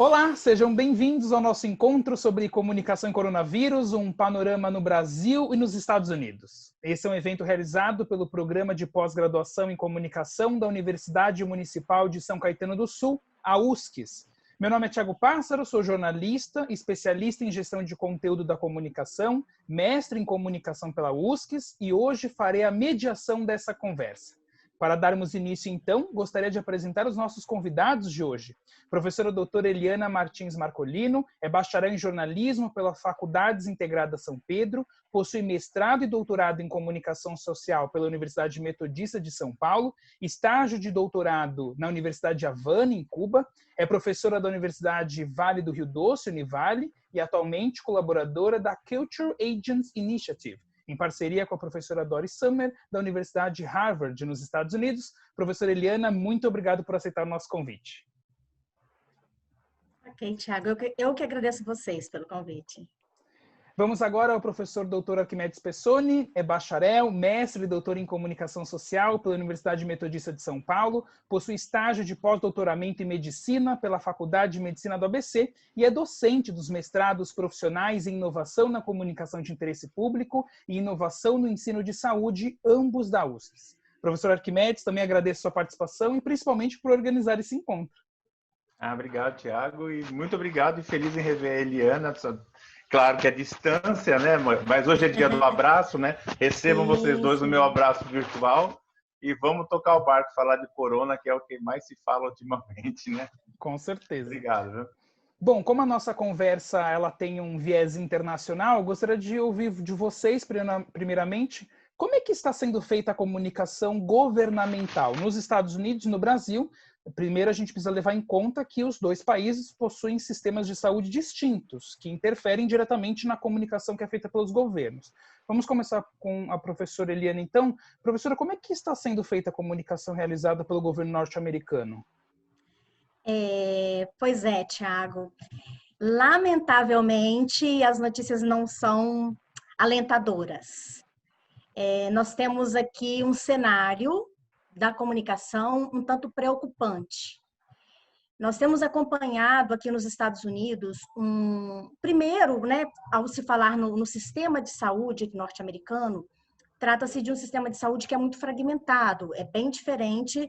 Olá, sejam bem-vindos ao nosso encontro sobre comunicação e coronavírus, um panorama no Brasil e nos Estados Unidos. Esse é um evento realizado pelo Programa de Pós-Graduação em Comunicação da Universidade Municipal de São Caetano do Sul, a USCS. Meu nome é Thiago Pássaro, sou jornalista, especialista em gestão de conteúdo da comunicação, mestre em comunicação pela USCS e hoje farei a mediação dessa conversa. Para darmos início, então, gostaria de apresentar os nossos convidados de hoje. Professora doutora Eliana Martins Marcolino é bacharel em jornalismo pela Faculdades Integradas São Pedro, possui mestrado e doutorado em comunicação social pela Universidade Metodista de São Paulo, estágio de doutorado na Universidade de Havana, em Cuba, é professora da Universidade Vale do Rio Doce, Univale, e atualmente colaboradora da Culture Agents Initiative, em parceria com a professora Doris Summer, da Universidade de Harvard, nos Estados Unidos. Professora Eliana, muito obrigado por aceitar o nosso convite. Ok, Thiago, eu que agradeço vocês pelo convite. Vamos agora ao professor doutor Arquimedes Pessoni, é bacharel, mestre e doutor em comunicação social pela Universidade Metodista de São Paulo, possui estágio de pós-doutoramento em medicina pela Faculdade de Medicina do ABC e é docente dos mestrados profissionais em inovação na comunicação de interesse público e inovação no ensino de saúde, ambos da USP. Professor Arquimedes, também agradeço sua participação e principalmente por organizar esse encontro. Obrigado, Thiago, e muito obrigado e feliz em rever a Eliana. Claro que é distância, né? Mas hoje é dia do abraço, né? Recebam vocês dois o meu abraço virtual e vamos tocar o barco, falar de corona, que é o que mais se fala ultimamente, né? Com certeza. Obrigado, viu? Bom, como a nossa conversa ela tem um viés internacional, gostaria de ouvir de vocês, primeiramente, como é que está sendo feita a comunicação governamental nos Estados Unidos e no Brasil? Primeiro, a gente precisa levar em conta que os dois países possuem sistemas de saúde distintos, que interferem diretamente na comunicação que é feita pelos governos. Vamos começar com a professora Eliana, então. Professora, como é que está sendo feita a comunicação realizada pelo governo norte-americano? Pois é, Thiago. Lamentavelmente, as notícias não são alentadoras. Nós temos aqui um cenário da comunicação um tanto preocupante. Nós temos acompanhado aqui nos Estados Unidos, primeiro, né, ao se falar no sistema de saúde norte-americano, trata-se de um sistema de saúde que é muito fragmentado, é bem diferente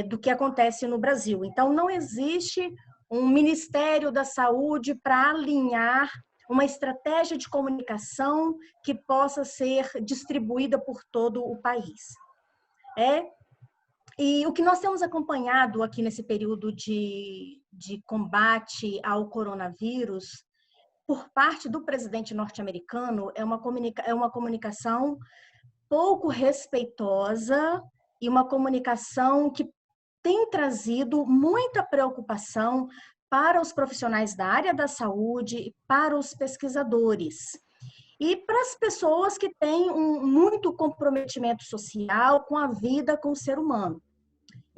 do que acontece no Brasil. Então, não existe um Ministério da Saúde para alinhar uma estratégia de comunicação que possa ser distribuída por todo o país. E o que nós temos acompanhado aqui nesse período de combate ao coronavírus, por parte do presidente norte-americano, é uma comunicação pouco respeitosa e uma comunicação que tem trazido muita preocupação para os profissionais da área da saúde e para os pesquisadores. E para as pessoas que têm muito comprometimento social com a vida, com o ser humano.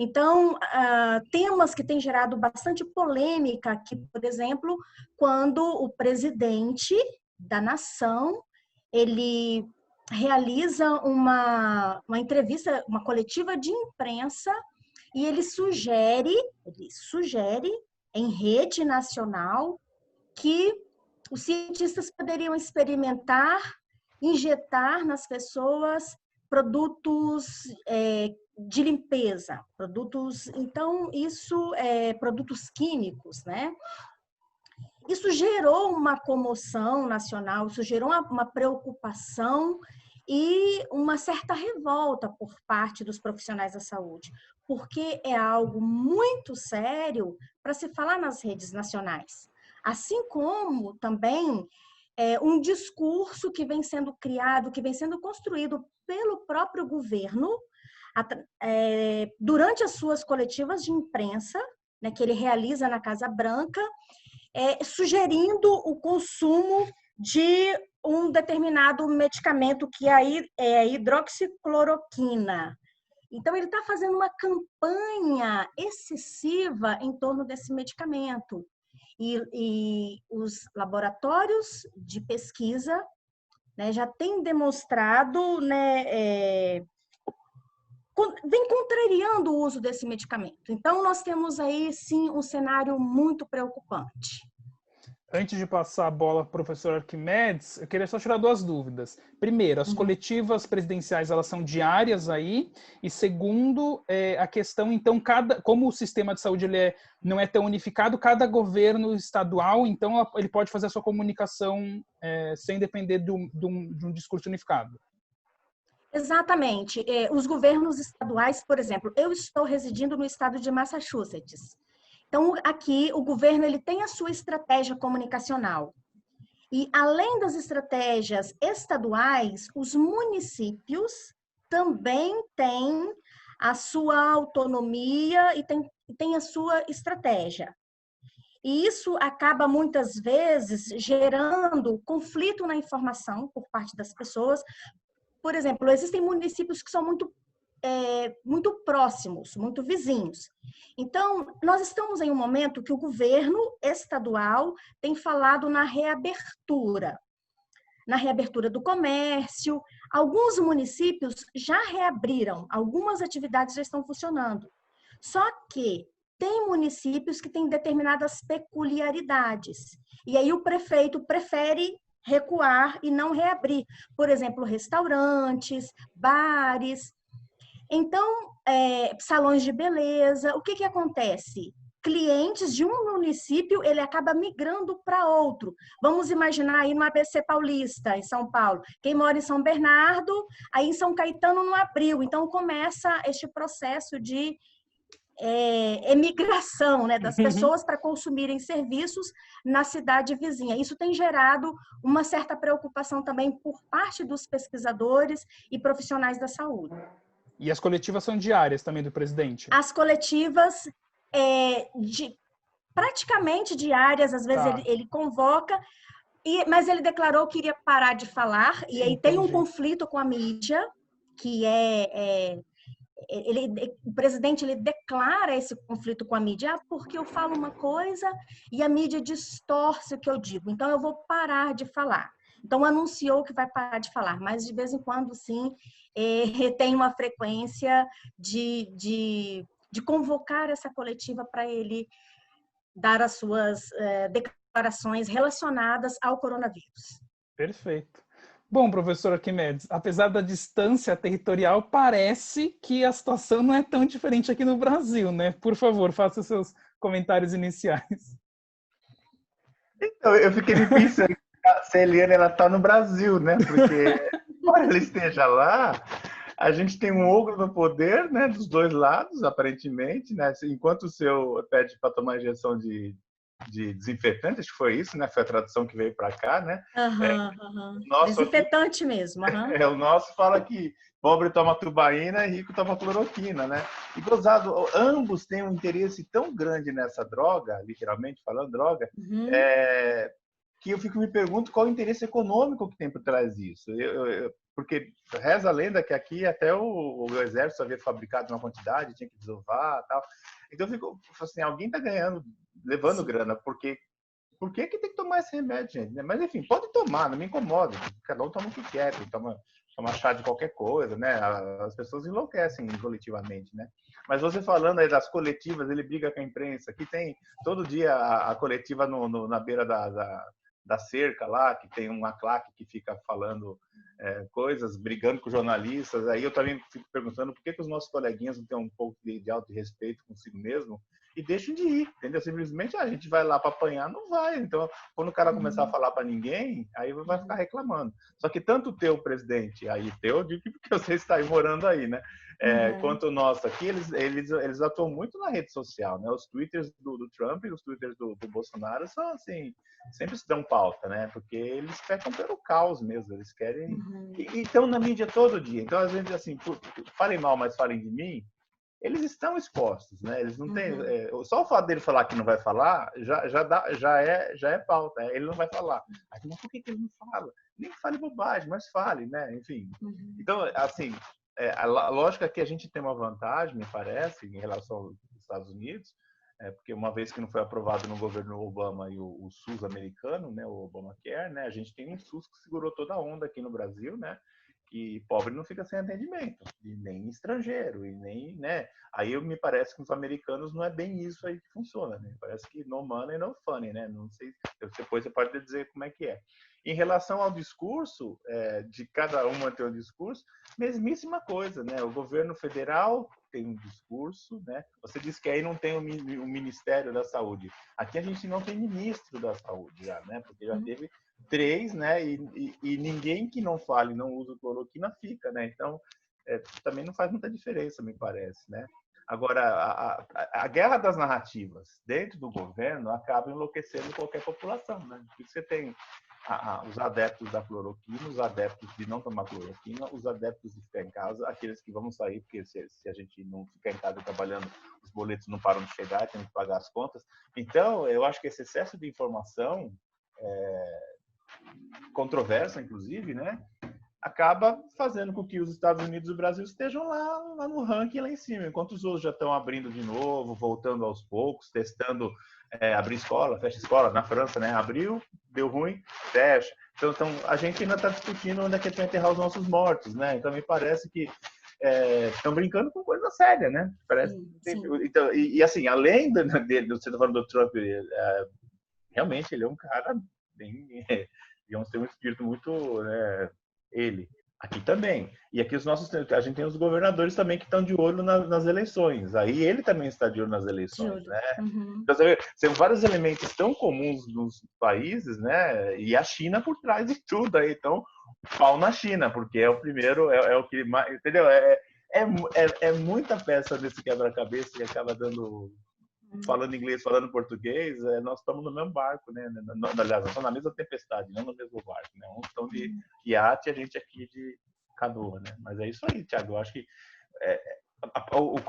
Então, temas que têm gerado bastante polêmica aqui, por exemplo, quando o presidente da nação, ele realiza uma entrevista, uma coletiva de imprensa, e ele sugere em rede nacional que os cientistas poderiam experimentar, injetar nas pessoas produtos de limpeza, produtos químicos, né? Isso gerou uma comoção nacional, isso gerou uma preocupação e uma certa revolta por parte dos profissionais da saúde, porque é algo muito sério para se falar nas redes nacionais. Assim como também um discurso que vem sendo criado, que vem sendo construído pelo próprio governo, durante as suas coletivas de imprensa, né, que ele realiza na Casa Branca, sugerindo o consumo de um determinado medicamento, que é a hidroxicloroquina. Então, ele está fazendo uma campanha excessiva em torno desse medicamento. E os laboratórios de pesquisa, né, já têm demonstrado, né, vem contrariando o uso desse medicamento. Então, nós temos aí, sim, um cenário muito preocupante. Antes de passar a bola para o professor Arquimedes, eu queria só tirar duas dúvidas. Primeiro, as coletivas presidenciais, elas são diárias aí? E segundo, a questão, então, como o sistema de saúde não é tão unificado, cada governo estadual, então, ele pode fazer a sua comunicação sem depender de um discurso unificado. Exatamente. Os governos estaduais, por exemplo, eu estou residindo no estado de Massachusetts. Então, aqui, o governo ele tem a sua estratégia comunicacional. E, além das estratégias estaduais, os municípios também têm a sua autonomia e tem a sua estratégia. E isso acaba, muitas vezes, gerando conflito na informação por parte das pessoas. Por exemplo, existem municípios que são muito próximos, muito vizinhos. Então, nós estamos em um momento que o governo estadual tem falado na reabertura do comércio. Alguns municípios já reabriram, algumas atividades já estão funcionando. Só que tem municípios que têm determinadas peculiaridades. E aí o prefeito prefere recuar e não reabrir. Por exemplo, restaurantes, bares. Então, salões de beleza, o que acontece? Clientes de um município, ele acaba migrando para outro. Vamos imaginar aí no ABC Paulista, em São Paulo. Quem mora em São Bernardo, aí em São Caetano não abriu. Então, começa este processo de emigração, né, das pessoas para consumirem serviços na cidade vizinha. Isso tem gerado uma certa preocupação também por parte dos pesquisadores e profissionais da saúde. E as coletivas são diárias também do presidente? As coletivas praticamente diárias, às vezes ele convoca, mas ele declarou que iria parar de falar, e aí tem um conflito com a mídia, que o presidente ele declara esse conflito com a mídia, porque eu falo uma coisa e a mídia distorce o que eu digo, então eu vou parar de falar. Então, anunciou que vai parar de falar, mas de vez em quando, sim, tem uma frequência de convocar essa coletiva para ele dar as suas declarações relacionadas ao coronavírus. Perfeito. Bom, professor Arquimedes, apesar da distância territorial, parece que a situação não é tão diferente aqui no Brasil, né? Por favor, faça os seus comentários iniciais. Então, eu fiquei me pensando se a Eliana ela está no Brasil, né? Porque, embora ela esteja lá, a gente tem um ogro no poder, né? Dos dois lados, aparentemente, né? Enquanto o seu pede para tomar injeção de desinfetante, acho que foi isso, né? Foi a tradução que veio para cá, né? Desinfetante aqui, mesmo. O nosso fala que pobre toma tubaína e rico toma cloroquina, né? E gozado, ambos têm um interesse tão grande nessa droga, literalmente falando droga, que eu me pergunto qual o interesse econômico que tem por trás disso. Porque reza a lenda que aqui até o exército havia fabricado uma quantidade, tinha que desovar e tal. Então eu fico assim, alguém está ganhando, levando grana, porque por que tem que tomar esse remédio, gente? Mas enfim, pode tomar, não me incomoda. Cada um toma o que quer, toma chá de qualquer coisa, né? As pessoas enlouquecem coletivamente, né? Mas você falando aí das coletivas, ele briga com a imprensa, que tem todo dia a coletiva na beira da cerca lá, que tem uma claque que fica falando coisas, brigando com jornalistas. Aí eu também fico perguntando por que os nossos coleguinhas não têm um pouco de auto-respeito consigo mesmo e deixam de ir, entendeu? Simplesmente a gente vai lá para apanhar, não vai. Então, quando o cara começar a falar para ninguém, aí vai ficar reclamando. Só que tanto o teu presidente, aí teu, eu digo porque você está aí morando aí, né? Quanto o nosso aqui, eles atuam muito na rede social, né? Os twitters do Trump e os twitters do Bolsonaro são assim, sempre se dão pauta, né? Porque eles pecam pelo caos mesmo, eles querem... E estão na mídia todo dia. Então, às vezes, assim, falem mal, mas falem de mim, eles estão expostos, né? Eles não têm... só o fato dele falar que não vai falar, já é pauta. Ele não vai falar. Mas por que ele não fala? Nem que fale bobagem, mas fale, né? Enfim. Então, assim... a lógica é que a gente tem uma vantagem, me parece, em relação aos Estados Unidos, porque uma vez que não foi aprovado no governo Obama e o SUS americano, né, o Obamacare, né, a gente tem um SUS que segurou toda a onda aqui no Brasil, né, que pobre não fica sem atendimento, e nem estrangeiro, e nem, né? Aí me parece que os americanos não é bem isso aí que funciona, né? Parece que no money, no funny, né? Não sei, depois você pode dizer como é que é. Em relação ao discurso, de cada uma ter um discurso, mesmíssima coisa, né? O governo federal tem um discurso, né? Você disse que aí não tem o Ministério da Saúde. Aqui a gente não tem ministro da Saúde já, né? Porque já teve 3, né? E ninguém que não fale, não usa cloroquina fica, né? Então, também não faz muita diferença, me parece, né? Agora, a guerra das narrativas dentro do governo acaba enlouquecendo qualquer população, né? Porque você tem os adeptos da cloroquina, os adeptos de não tomar cloroquina, os adeptos de ficar em casa, aqueles que vão sair, porque se a gente não ficar em casa trabalhando, os boletos não param de chegar, tem que pagar as contas. Então, eu acho que esse excesso de informação, controversa, inclusive, né, acaba fazendo com que os Estados Unidos e o Brasil estejam lá no ranking, lá em cima, enquanto os outros já estão abrindo de novo, voltando aos poucos, testando, abrir escola, fecha escola. Na França, né, abriu, deu ruim, fecha. Então a gente ainda está discutindo onde é que a gente vai enterrar os nossos mortos, né? Então me parece que estão brincando com coisa séria, né? Parece. Sim. Então, e assim, além dele, você está falando do Trump, realmente ele é um cara bem, digamos, tem um espírito muito, ele. Aqui também. E aqui a gente tem os governadores também que estão de olho nas eleições. Aí ele também está de olho nas eleições, né? Uhum. Então, são vários elementos tão comuns nos países, né? E a China por trás de tudo aí. Então, pau na China, porque é o primeiro, é o que mais, entendeu? É muita peça desse quebra-cabeça que acaba dando, falando inglês, falando português, nós estamos no mesmo barco, né? Aliás, nós estamos na mesma tempestade, não no mesmo barco, né? Uns estão de iate e a gente aqui de canoa, né? Mas é isso aí, Thiago. Eu acho que o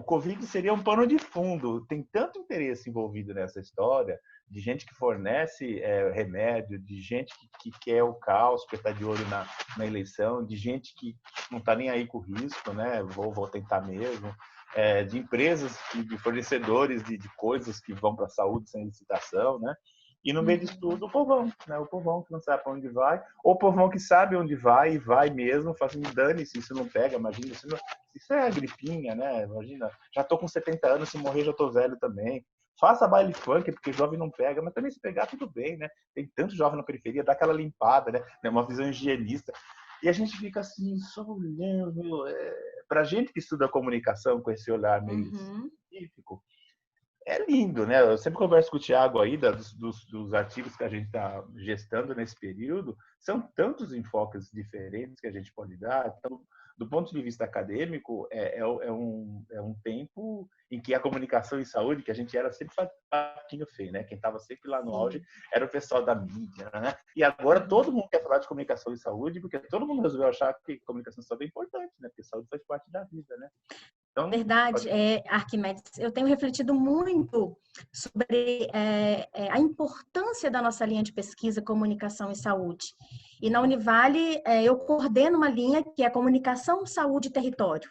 Covid seria um pano de fundo. Tem tanto interesse envolvido nessa história, de gente que fornece remédio, de gente que quer o caos, porque está de olho na eleição, de gente que não está nem aí com o risco, né? Vou tentar mesmo. De empresas, de fornecedores de coisas que vão para a saúde sem licitação, né? E no meio disso tudo, o povão, né? O povão que não sabe para onde vai, ou o povão que sabe onde vai e vai mesmo, faz assim, dane-se, isso não pega, imagina, isso é a gripinha, né? Imagina, já tô com 70 anos, se morrer já tô velho também. Faça baile funk, porque jovem não pega, mas também se pegar, tudo bem, né? Tem tanto jovem na periferia, dá aquela limpada, né? Uma visão higienista. E a gente fica assim, só olhando. Para gente que estuda comunicação com esse olhar meio científico, é lindo, né? Eu sempre converso com o Thiago aí dos artigos que a gente está gestando nesse período. São tantos enfoques diferentes que a gente pode dar. Então, do ponto de vista acadêmico, é um tempo em que a comunicação e saúde, que a gente era sempre patinho feio, né? Quem estava sempre lá no auge era o pessoal da mídia, né? E agora todo mundo quer falar de comunicação e saúde, porque todo mundo resolveu achar que comunicação e saúde é importante, né? Porque saúde faz parte da vida, né? Então, verdade, Arquimedes, eu tenho refletido muito sobre a importância da nossa linha de pesquisa, comunicação e saúde. E na Univale, eu coordeno uma linha que é comunicação, saúde e território.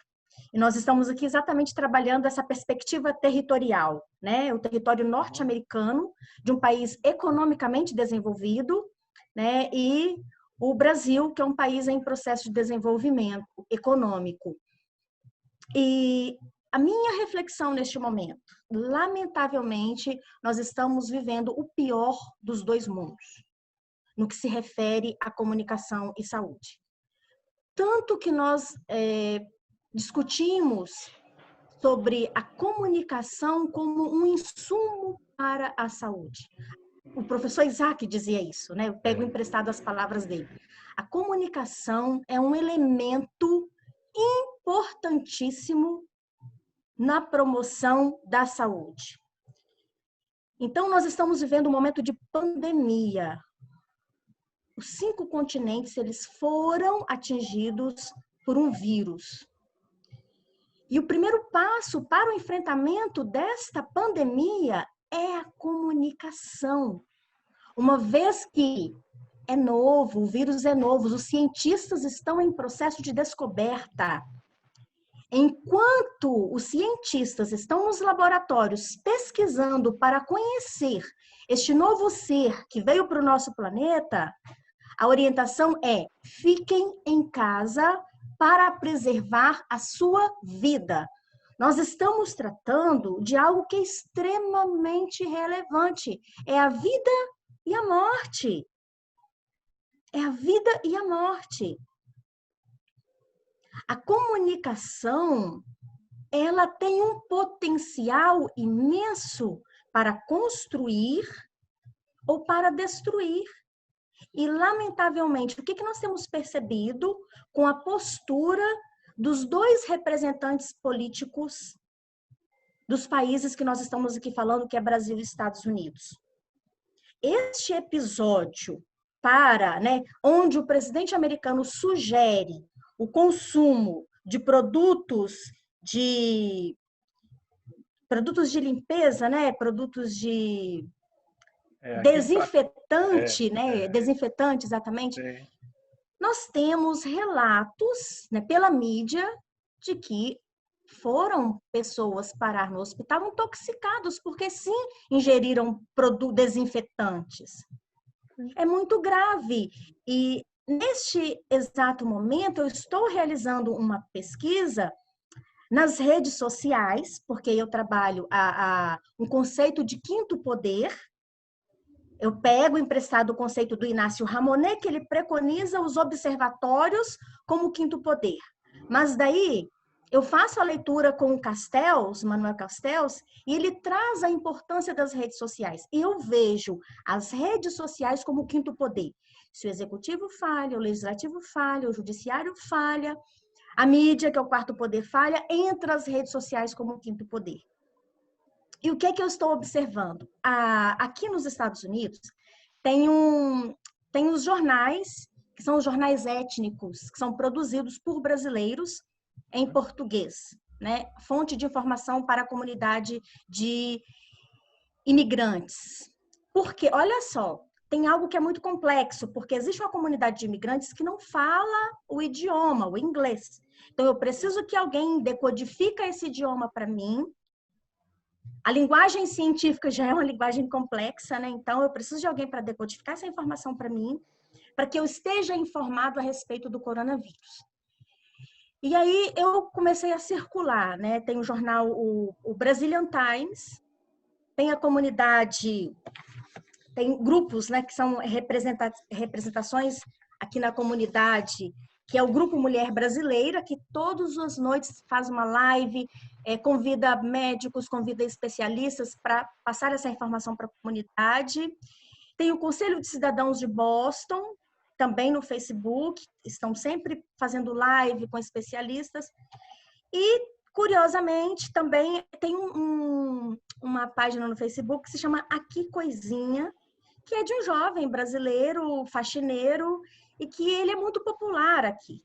E nós estamos aqui exatamente trabalhando essa perspectiva territorial, né? O território norte-americano, de um país economicamente desenvolvido, né? E o Brasil, que é um país em processo de desenvolvimento econômico. E a minha reflexão neste momento, lamentavelmente, nós estamos vivendo o pior dos dois mundos, no que se refere à comunicação e saúde. Tanto que nós discutimos sobre a comunicação como um insumo para a saúde. O professor Isaac dizia isso, né? Eu pego emprestado as palavras dele. A comunicação é um elemento importantíssimo na promoção da saúde. Então, nós estamos vivendo um momento de pandemia. Os 5 continentes, eles foram atingidos por um vírus. E o primeiro passo para o enfrentamento desta pandemia é a comunicação. Uma vez que é novo, o vírus é novo, os cientistas estão em processo de descoberta. Enquanto os cientistas estão nos laboratórios pesquisando para conhecer este novo ser que veio para o nosso planeta, A orientação é: fiquem em casa para preservar a sua vida. Nós estamos tratando de algo que é extremamente relevante. É a vida e a morte. É a vida e a morte. A comunicação, ela tem um potencial imenso para construir ou para destruir. E, lamentavelmente, o que nós temos percebido com a postura dos dois representantes políticos dos países que nós estamos aqui falando, que é Brasil e Estados Unidos? Este episódio onde o presidente americano sugere o consumo de produtos de limpeza, né? Produtos de desinfetante, né? Desinfetante, exatamente. Sim. Nós temos relatos, né, pela mídia de que foram pessoas parar no hospital intoxicados, porque sim, ingeriram desinfetantes. É muito grave. E neste exato momento, eu estou realizando uma pesquisa nas redes sociais, porque eu trabalho um conceito de quinto poder. Eu pego emprestado o conceito do Inácio Ramonet, que ele preconiza os observatórios como quinto poder. Mas daí eu faço a leitura com o Castells, Manuel Castells, e ele traz a importância das redes sociais. E eu vejo as redes sociais como o quinto poder. Se o executivo falha, o legislativo falha, o judiciário falha, a mídia, que é o quarto poder, falha, entra as redes sociais como o quinto poder. E o que eu estou observando? Aqui nos Estados Unidos, tem os jornais, que são os jornais étnicos, que são produzidos por brasileiros em português, né? Fonte de informação para a comunidade de imigrantes. Porque, olha só, tem algo que é muito complexo, porque existe uma comunidade de imigrantes que não fala o idioma, o inglês. Então, eu preciso que alguém decodifique esse idioma para mim. A linguagem científica já é uma linguagem complexa, né? Então, eu preciso de alguém para decodificar essa informação para mim, para que eu esteja informado a respeito do coronavírus. E aí, eu comecei a circular, né? Tem o jornal, o Brazilian Times, tem a comunidade, tem grupos, né, que são representações aqui na comunidade, que é o Grupo Mulher Brasileira, que todas as noites faz uma live, convida médicos, convida especialistas para passar essa informação para a comunidade. Tem o Conselho de Cidadãos de Boston, também no Facebook, estão sempre fazendo live com especialistas. E, curiosamente, também tem uma página no Facebook que se chama Aqui Coisinha, que é de um jovem brasileiro, faxineiro, e que ele é muito popular aqui.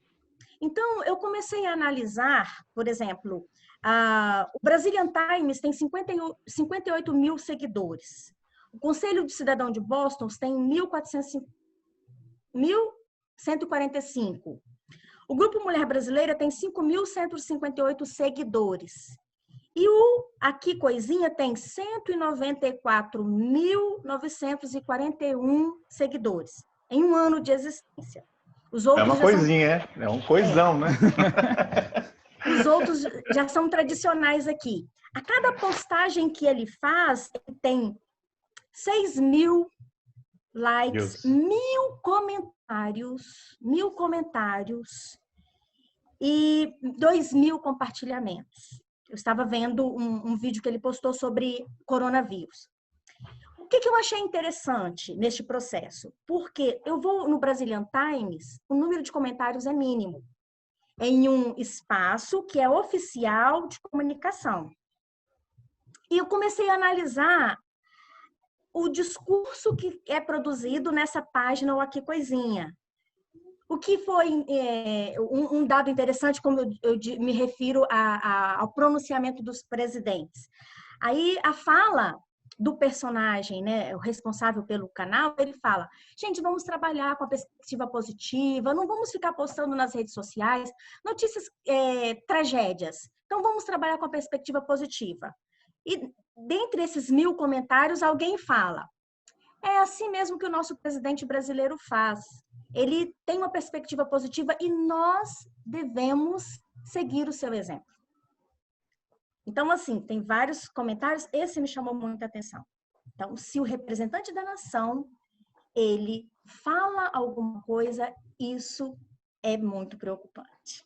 Então, eu comecei a analisar, por exemplo, o Brazilian Times tem 58 mil seguidores. O Conselho de Cidadão de Boston tem 1.145. O Grupo Mulher Brasileira tem 5.158 seguidores. E o Aqui Coisinha tem 194.941 seguidores em um ano de existência. Os outros é uma coisinha, é um coisão, né? Os outros já são tradicionais aqui. A cada postagem que ele faz, ele tem 6.000 likes, 1.000 comentários e 2.000 compartilhamentos. Eu estava vendo um vídeo que ele postou sobre coronavírus. O que eu achei interessante neste processo? Porque eu vou no Brazilian Times, o número de comentários é mínimo, em um espaço que é oficial de comunicação. E eu comecei a analisar o discurso que é produzido nessa página, o Aqui Coisinha. O que foi um dado interessante, como eu me refiro ao pronunciamento dos presidentes. Aí a fala do personagem, né, o responsável pelo canal, ele fala: gente, vamos trabalhar com a perspectiva positiva, não vamos ficar postando nas redes sociais notícias, tragédias. Então, vamos trabalhar com a perspectiva positiva. E dentre esses 1.000 comentários, alguém fala: é assim mesmo que o nosso presidente brasileiro faz. ele tem uma perspectiva positiva e nós devemos seguir o seu exemplo. Então, assim, tem vários comentários, esse me chamou muita atenção. Então, se o representante da nação, ele fala alguma coisa, isso é muito preocupante.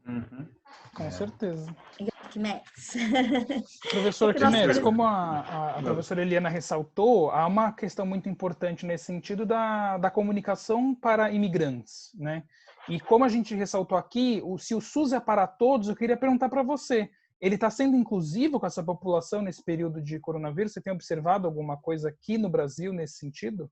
Uhum. Com certeza. Arquimedes. Professor Arquimedes, como a professora Eliana ressaltou, há uma questão muito importante nesse sentido da comunicação para imigrantes, né? E como a gente ressaltou aqui, se o SUS é para todos, eu queria perguntar para você, ele está sendo inclusivo com essa população nesse período de coronavírus? Você tem observado alguma coisa aqui no Brasil nesse sentido?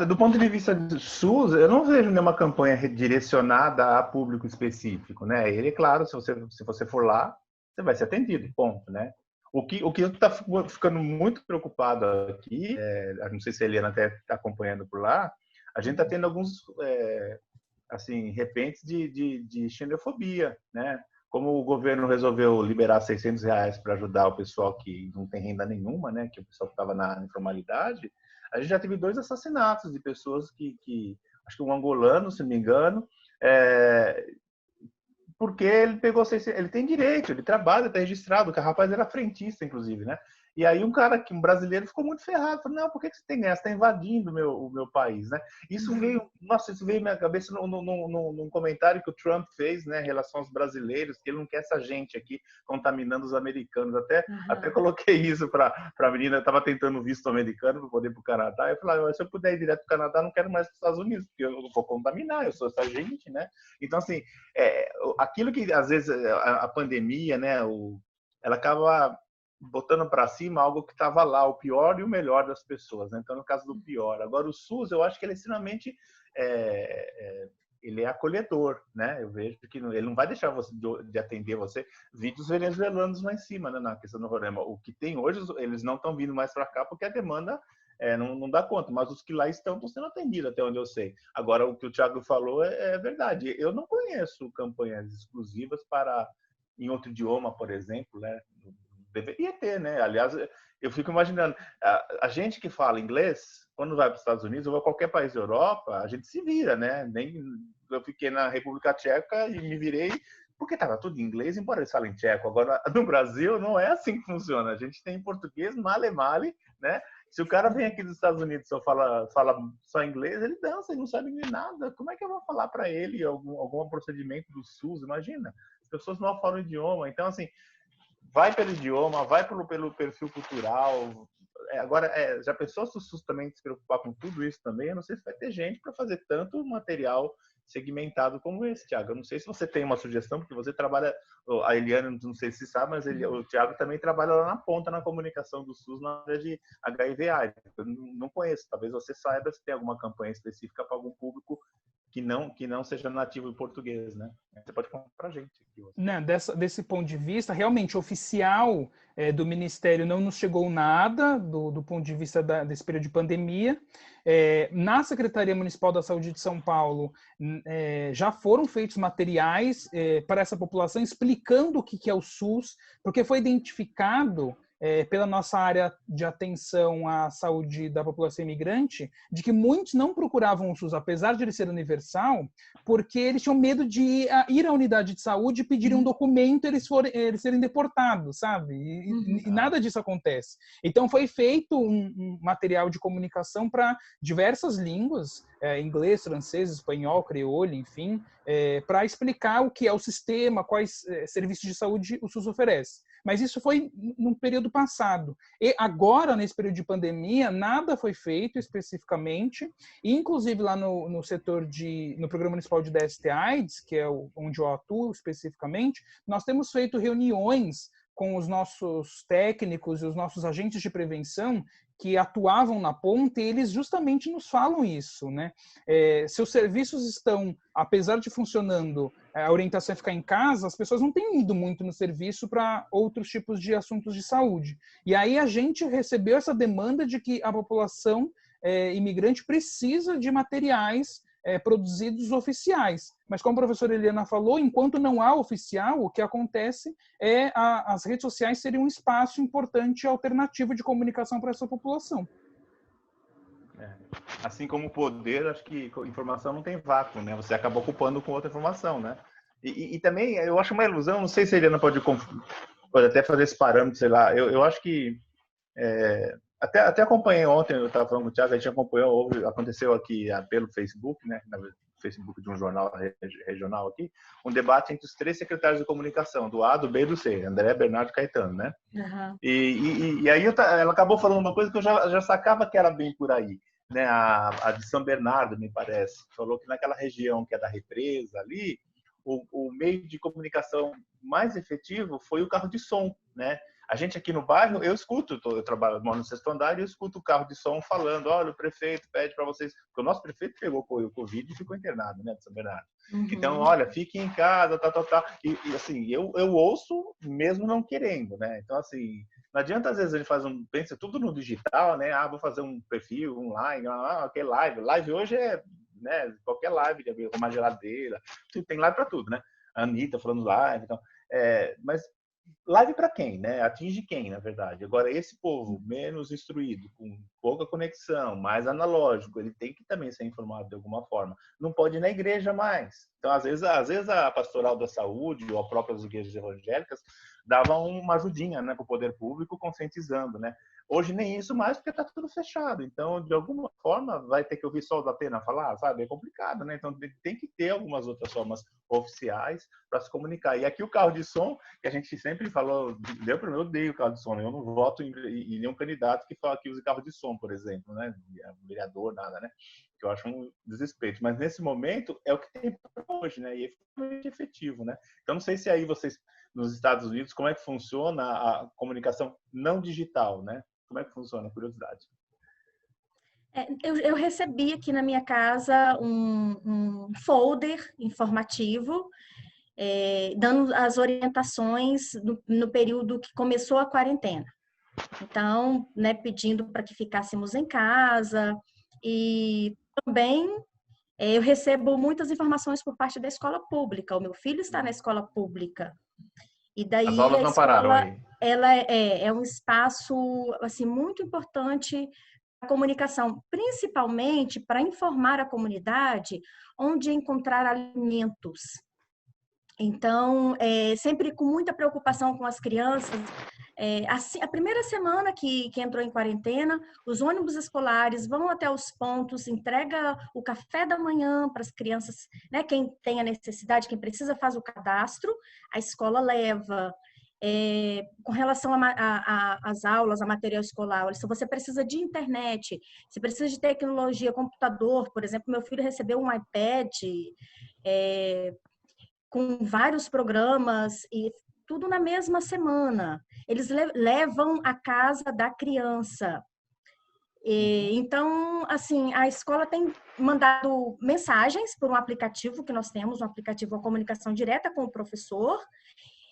Do ponto de vista do SUS, eu não vejo nenhuma campanha direcionada a público específico, né? Ele, claro, se você for lá, você vai ser atendido, ponto, né? O que está ficando muito preocupado aqui, não sei se a Eliana até está acompanhando por lá, a gente está tendo alguns, assim, repentes de xenofobia, né? Como o governo resolveu liberar R$600 para ajudar o pessoal que não tem renda nenhuma, né? Que o pessoal que estava na informalidade, a gente já teve 2 assassinatos de pessoas acho que um angolano, se não me engano, porque ele pegou, ele tem direito, ele trabalha, está registrado, o rapaz era frentista, inclusive, né? E aí um brasileiro ficou muito ferrado, falou, não, por que você tem essa? Você está invadindo o meu país, né? Isso veio na minha cabeça num comentário que o Trump fez, né, em relação aos brasileiros, que ele não quer essa gente aqui contaminando os americanos. Até coloquei isso para a menina, estava tentando visto americano para poder ir para o Canadá. Eu falei, se eu puder ir direto para o Canadá, não quero mais para os Estados Unidos, porque eu vou contaminar, eu sou essa gente, né? Então, assim, aquilo que às vezes a pandemia, né, ela acaba botando para cima algo que estava lá, o pior e o melhor das pessoas, né? Então, no caso do pior. Agora, o SUS, eu acho que ele é extremamente ele é acolhedor, né? Eu vejo que ele não vai deixar você de atender você. Vídeos venezuelanos lá em cima, né? Na questão do Roraima. O que tem hoje, eles não estão vindo mais para cá porque a demanda não dá conta, mas os que lá estão sendo atendidos, até onde eu sei. Agora, o que o Thiago falou é verdade. Eu não conheço campanhas exclusivas para em outro idioma, por exemplo, né? Deveria ter, né? Aliás, eu fico imaginando, a gente que fala inglês, quando vai para os Estados Unidos ou a qualquer país da Europa, a gente se vira, né? Eu fiquei na República Tcheca e me virei porque estava tudo em inglês, embora eles falem tcheco. Agora, no Brasil, não é assim que funciona. A gente tem português, male, né? Se o cara vem aqui dos Estados Unidos e só fala só inglês, ele dança, ele não sabe de nada. Como é que eu vou falar para ele algum procedimento do SUS? Imagina, as pessoas não falam o idioma. Então, assim, vai pelo idioma, vai pelo perfil cultural. Agora, já pensou se o SUS também se preocupar com tudo isso também? Eu não sei se vai ter gente para fazer tanto material segmentado como esse, Thiago. Eu não sei se você tem uma sugestão, porque você trabalha, a Eliana, não sei se sabe, mas o Thiago também trabalha lá na ponta na comunicação do SUS na área de HIV/AIDS. Eu não conheço, talvez você saiba se tem alguma campanha específica para algum público que não seja nativo em português, né? Você pode contar para a gente. Não, desse ponto de vista, realmente, oficial do Ministério não nos chegou nada do ponto de vista desse período de pandemia. Na Secretaria Municipal da Saúde de São Paulo, já foram feitos materiais para essa população explicando o que é o SUS, porque foi identificado pela nossa área de atenção à saúde da população imigrante, de que muitos não procuravam o SUS, apesar de ele ser universal, porque eles tinham medo de ir à unidade de saúde e pedirem um documento e eles serem deportados, sabe? E nada disso acontece. Então foi feito um material de comunicação para diversas línguas, inglês, francês, espanhol, crioulo, enfim, para explicar o que é o sistema, quais serviços de saúde o SUS oferece. Mas isso foi no período passado. E agora, nesse período de pandemia, nada foi feito especificamente. E, inclusive, lá no setor no Programa Municipal de DST/AIDS, que é onde eu atuo especificamente, nós temos feito reuniões com os nossos técnicos e os nossos agentes de prevenção que atuavam na ponta, e eles justamente nos falam isso, né? Seus serviços estão, apesar de funcionando, a orientação é ficar em casa, as pessoas não têm ido muito no serviço para outros tipos de assuntos de saúde. E aí a gente recebeu essa demanda de que a população imigrante precisa de materiais produzidos oficiais. Mas como a professora Eliana falou, enquanto não há oficial, o que acontece é as redes sociais seriam um espaço importante e alternativo de comunicação para essa população. Assim como o poder, acho que informação não tem vácuo, né? Você acaba ocupando com outra informação, né? E também eu acho uma ilusão, não sei se a Eliana pode até fazer esse parâmetro, sei lá. Eu acho que até acompanhei ontem, eu estava falando com o Thiago, a gente acompanhou, aconteceu aqui pelo Facebook, né? No Facebook de um jornal regional aqui, um debate entre os 3 secretários de comunicação, do A, do B e do C, André, Bernardo e Caetano, né? Uhum. E aí ela acabou falando uma coisa que eu já sacava que era bem por aí, né? A de São Bernardo, me parece, falou que naquela região que é da represa ali, o meio de comunicação mais efetivo foi o carro de som, né? A gente aqui no bairro, eu escuto, eu moro no 6º andar e eu escuto o carro de som falando, olha, o prefeito pede para vocês, porque o nosso prefeito pegou o Covid e ficou internado, né, de São Bernardo. Uhum. Então, olha, fique em casa, tal. E assim, eu ouço mesmo não querendo, né? Então, assim, não adianta às vezes a gente pensa tudo no digital, né? Vou fazer um perfil, um live, ok, live. Live hoje é, né, qualquer live, uma geladeira, tem live para tudo, né? A Anitta falando live, então, mas live para quem, né? Atinge quem, na verdade. Agora, esse povo menos instruído, com pouca conexão, mais analógico, ele tem que também ser informado de alguma forma. Não pode ir na igreja mais. Então, às vezes a pastoral da saúde ou as próprias igrejas evangélicas davam uma ajudinha, né, para o poder público, conscientizando, né? Hoje nem isso mais, porque está tudo fechado. Então, de alguma forma, vai ter que ouvir só o Datena falar, sabe? É complicado, né? Então, tem que ter algumas outras formas oficiais para se comunicar. E aqui o carro de som, que a gente sempre falou, eu odeio carro de som, né? Eu não voto em nenhum candidato que fala que use carro de som, por exemplo, né? Vereador, nada, né? Que eu acho um desrespeito. Mas nesse momento é o que tem hoje, né? E é extremamente efetivo, né? Então, não sei se aí vocês, nos Estados Unidos, como é que funciona a comunicação não digital, né? Como é que funciona? Curiosidade. Eu recebi aqui na minha casa um folder informativo, dando as orientações no período que começou a quarentena. Então, né, pedindo para que ficássemos em casa e também eu recebo muitas informações por parte da escola pública. O meu filho está na escola pública. E daí as aulas a não pararam escola, aí. ela é um espaço assim muito importante para a comunicação, principalmente para informar a comunidade onde encontrar alimentos. Então, sempre com muita preocupação com as crianças. Assim, a primeira semana que entrou em quarentena, os ônibus escolares vão até os pontos, entrega o café da manhã para as crianças, né? Quem tem a necessidade, quem precisa faz o cadastro, a escola leva. Com relação às aulas, a material escolar, se você precisa de internet, se precisa de tecnologia, computador, por exemplo, meu filho recebeu um iPad, com vários programas e tudo na mesma semana. Eles levam a casa da criança. Então, assim, a escola tem mandado mensagens por um aplicativo que nós temos, um aplicativo de comunicação direta com o professor,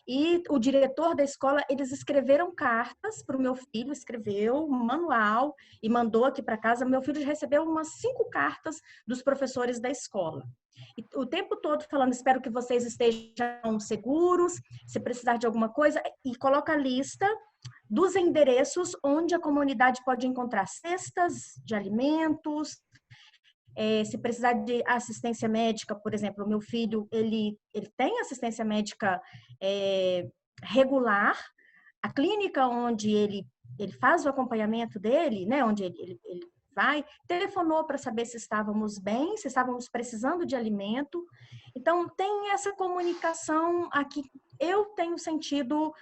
e o diretor da escola, eles escreveram cartas para o meu filho, escreveu um manual e mandou aqui para casa. Meu filho recebeu umas 5 cartas dos professores da escola. E o tempo todo falando, espero que vocês estejam seguros, se precisar de alguma coisa, e coloca a lista dos endereços onde a comunidade pode encontrar cestas de alimentos. Se precisar de assistência médica, por exemplo, o meu filho, ele tem assistência médica regular, a clínica onde ele faz o acompanhamento dele, né, onde ele vai, telefonou para saber se estávamos bem, se estávamos precisando de alimento. Então, tem essa comunicação aqui. Eu tenho sentido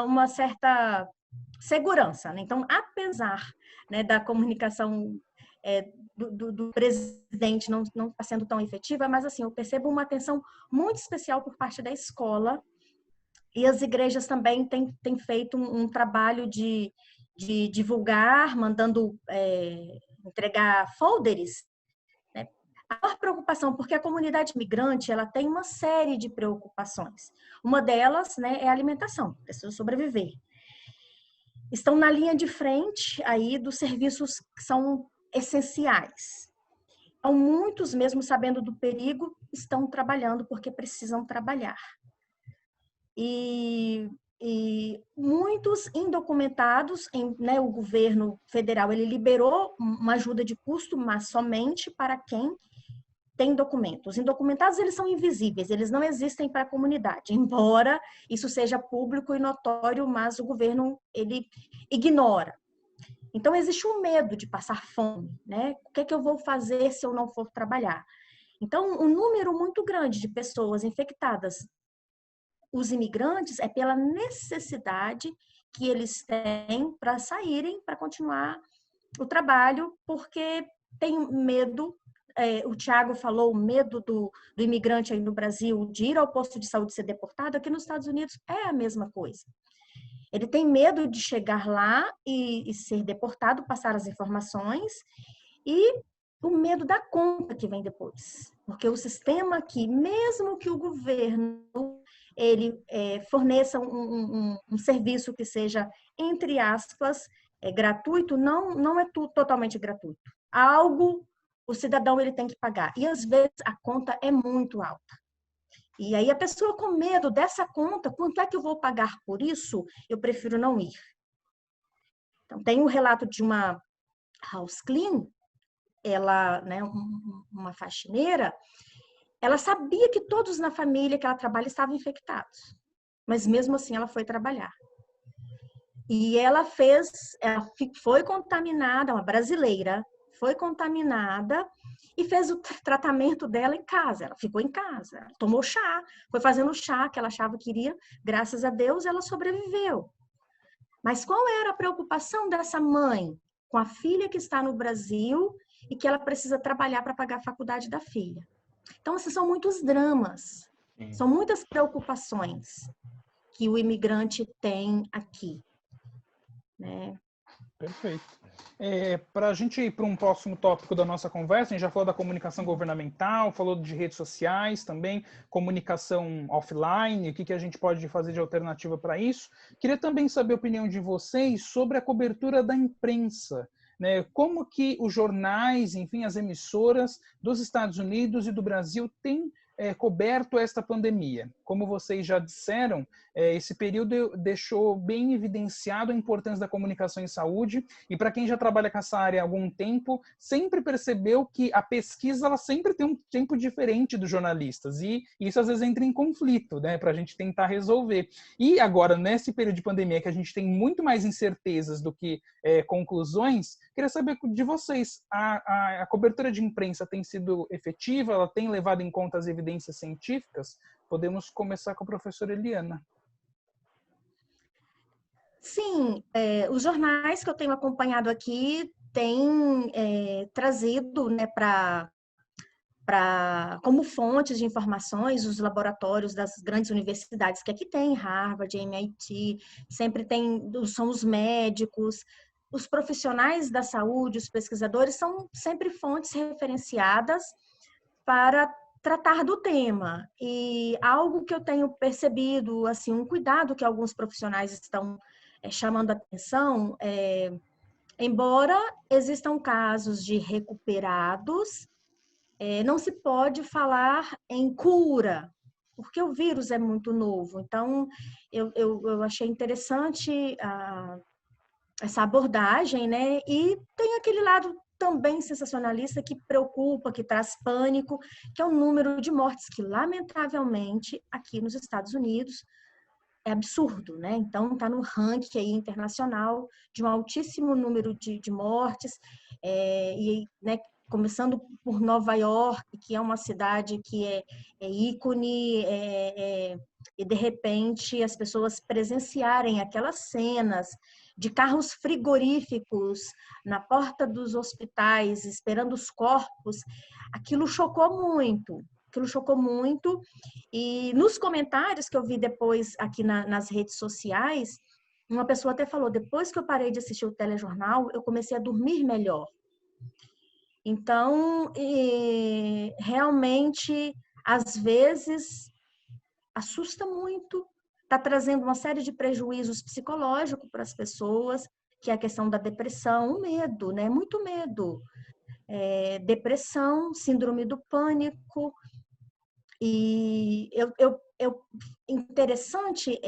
uma certa segurança, né? Então, apesar, né, da comunicação do presidente não está sendo tão efetiva, mas assim, eu percebo uma atenção muito especial por parte da escola, e as igrejas também têm feito um trabalho de divulgar, mandando entregar folders, né? A maior preocupação, porque a comunidade migrante, ela tem uma série de preocupações. Uma delas, né, é a alimentação, precisa sobreviver. Estão na linha de frente aí dos serviços que são essenciais. Então, muitos, mesmo sabendo do perigo, estão trabalhando porque precisam trabalhar. E muitos indocumentados, né, o governo federal ele liberou uma ajuda de custo, mas somente para quem tem documentos. Os indocumentados, eles são invisíveis, eles não existem para a comunidade, embora isso seja público e notório, mas o governo, ele ignora. Então, existe um medo de passar fome, né? O que é que eu vou fazer se eu não for trabalhar? Então, um número muito grande de pessoas infectadas, os imigrantes, é pela necessidade que eles têm para saírem, para continuar o trabalho, porque tem medo. O Tiago falou, o medo do imigrante aí no Brasil de ir ao posto de saúde e ser deportado, aqui nos Estados Unidos é a mesma coisa. Ele tem medo de chegar lá e ser deportado, passar as informações, e o medo da conta que vem depois. Porque o sistema aqui, mesmo que o governo ele forneça um serviço que seja, entre aspas, gratuito, não é totalmente gratuito. Algo o cidadão ele tem que pagar. E, às vezes, a conta é muito alta. E aí, a pessoa com medo dessa conta, quanto é que eu vou pagar por isso? Eu prefiro não ir. Então, tem um relato de uma house clean, ela, né, uma faxineira, ela sabia que todos na família que ela trabalha estavam infectados. Mas, mesmo assim, ela foi trabalhar. E ela foi contaminada, uma brasileira, foi contaminada e fez o tratamento dela em casa. Ela ficou em casa, ela tomou chá, foi fazendo chá que ela achava que iria. Graças a Deus, ela sobreviveu. Mas qual era a preocupação dessa mãe com a filha que está no Brasil e que ela precisa trabalhar para pagar a faculdade da filha? Então, esses são muitos dramas, são muitas preocupações que o imigrante tem aqui, né? Perfeito. Para a gente ir para um próximo tópico da nossa conversa, a gente já falou da comunicação governamental, falou de redes sociais também, comunicação offline, o que a gente pode fazer de alternativa para isso. Queria também saber a opinião de vocês sobre a cobertura da imprensa, né? Como que os jornais, enfim, as emissoras dos Estados Unidos e do Brasil têm coberto esta pandemia. Como vocês já disseram, esse período deixou bem evidenciado a importância da comunicação em saúde, e para quem já trabalha com essa área há algum tempo, sempre percebeu que a pesquisa ela sempre tem um tempo diferente dos jornalistas, e isso às vezes entra em conflito, né, para a gente tentar resolver. E agora, nesse período de pandemia, que a gente tem muito mais incertezas do que conclusões, queria saber de vocês, a cobertura de imprensa tem sido efetiva? Ela tem levado em conta as evidências científicas? Podemos começar com a professora Eliana. Sim, os jornais que eu tenho acompanhado aqui têm trazido, né, como fontes de informações os laboratórios das grandes universidades que aqui tem, Harvard, MIT, sempre são os médicos, os profissionais da saúde, os pesquisadores, são sempre fontes referenciadas para tratar do tema. E algo que eu tenho percebido, assim, um cuidado que alguns profissionais estão chamando a atenção, embora existam casos de recuperados, não se pode falar em cura, porque o vírus é muito novo. Então, eu achei interessante essa abordagem, né? E tem aquele lado também sensacionalista que preocupa, que traz pânico, que é o número de mortes que, lamentavelmente, aqui nos Estados Unidos é absurdo, né? Então, está no ranking aí internacional de um altíssimo número de mortes, e, né, começando por Nova York, que é uma cidade que é ícone, e de repente as pessoas presenciarem aquelas cenas de carros frigoríficos na porta dos hospitais, esperando os corpos, aquilo chocou muito. E nos comentários que eu vi depois aqui nas redes sociais, uma pessoa até falou, depois que eu parei de assistir o telejornal, eu comecei a dormir melhor. Então, realmente, às vezes, assusta muito, está trazendo uma série de prejuízos psicológicos para as pessoas, que é a questão da depressão, o medo, né? Muito medo. Depressão, síndrome do pânico. E interessante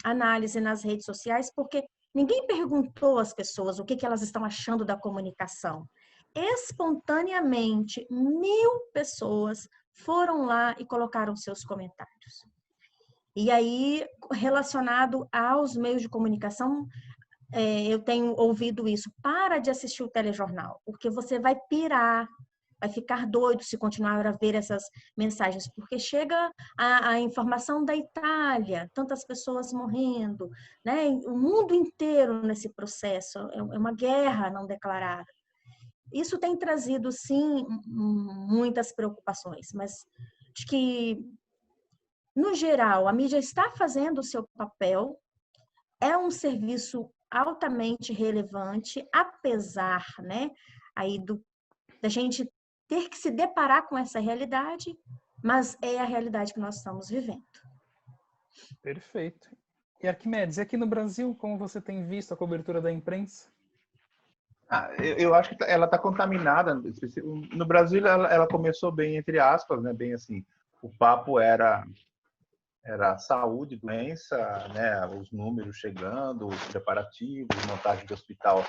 análise nas redes sociais, porque ninguém perguntou às pessoas o que elas estão achando da comunicação. Espontaneamente, 1000 pessoas foram lá e colocaram seus comentários. E aí, relacionado aos meios de comunicação, eu tenho ouvido isso: para de assistir o telejornal, porque você vai pirar, vai ficar doido se continuar a ver essas mensagens, porque chega a informação da Itália, tantas pessoas morrendo, né? O mundo inteiro nesse processo, é uma guerra não declarada. Isso tem trazido, sim, muitas preocupações, mas acho que, no geral, a mídia está fazendo o seu papel, é um serviço altamente relevante, apesar, né, aí da gente ter que se deparar com essa realidade, mas é a realidade que nós estamos vivendo. Perfeito. E Arquimedes, e aqui no Brasil, como você tem visto a cobertura da imprensa? Eu acho que ela está contaminada. No Brasil, ela começou bem, entre aspas, né? Bem assim, o papo era saúde, doença, né? Os números chegando, os preparativos, montagem de hospital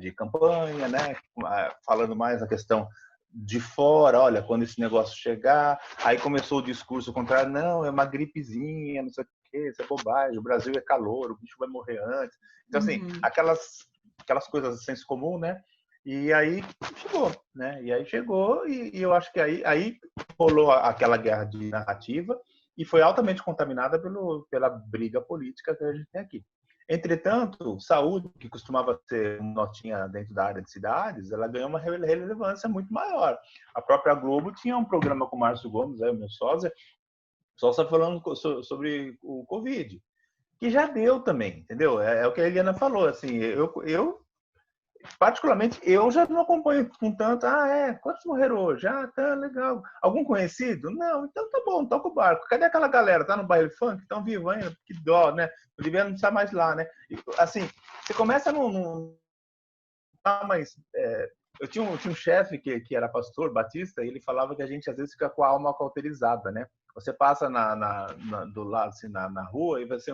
de campanha, né? Falando mais a questão de fora, olha, quando esse negócio chegar, aí começou o discurso contrário, não, é uma gripezinha, não sei o que, isso é bobagem, o Brasil é calor, o bicho vai morrer antes. Então, assim, aquelas coisas de senso comum, né? E aí chegou, né? E aí chegou e eu acho que aí rolou aquela guerra de narrativa e foi altamente contaminada pela briga política que a gente tem aqui. Entretanto, saúde, que costumava ser uma notinha dentro da área de cidades, ela ganhou uma relevância muito maior. A própria Globo tinha um programa com o Márcio Gomes, o meu sósia, só falando sobre o Covid, que já deu também, entendeu? É o que a Eliana falou, assim, eu particularmente, eu já não acompanho com tanto, quantos morreram hoje? Tá legal. Algum conhecido? Não, então tá bom, toca o barco. Cadê aquela galera? Tá no baile funk? Estão vivos ainda? Que dó, né? O Liviano não está mais lá, né? E, assim, você começa mas eu tinha um chefe que era pastor batista e ele falava que a gente às vezes fica com a alma cauterizada, né? Você passa do lado, assim, na rua e você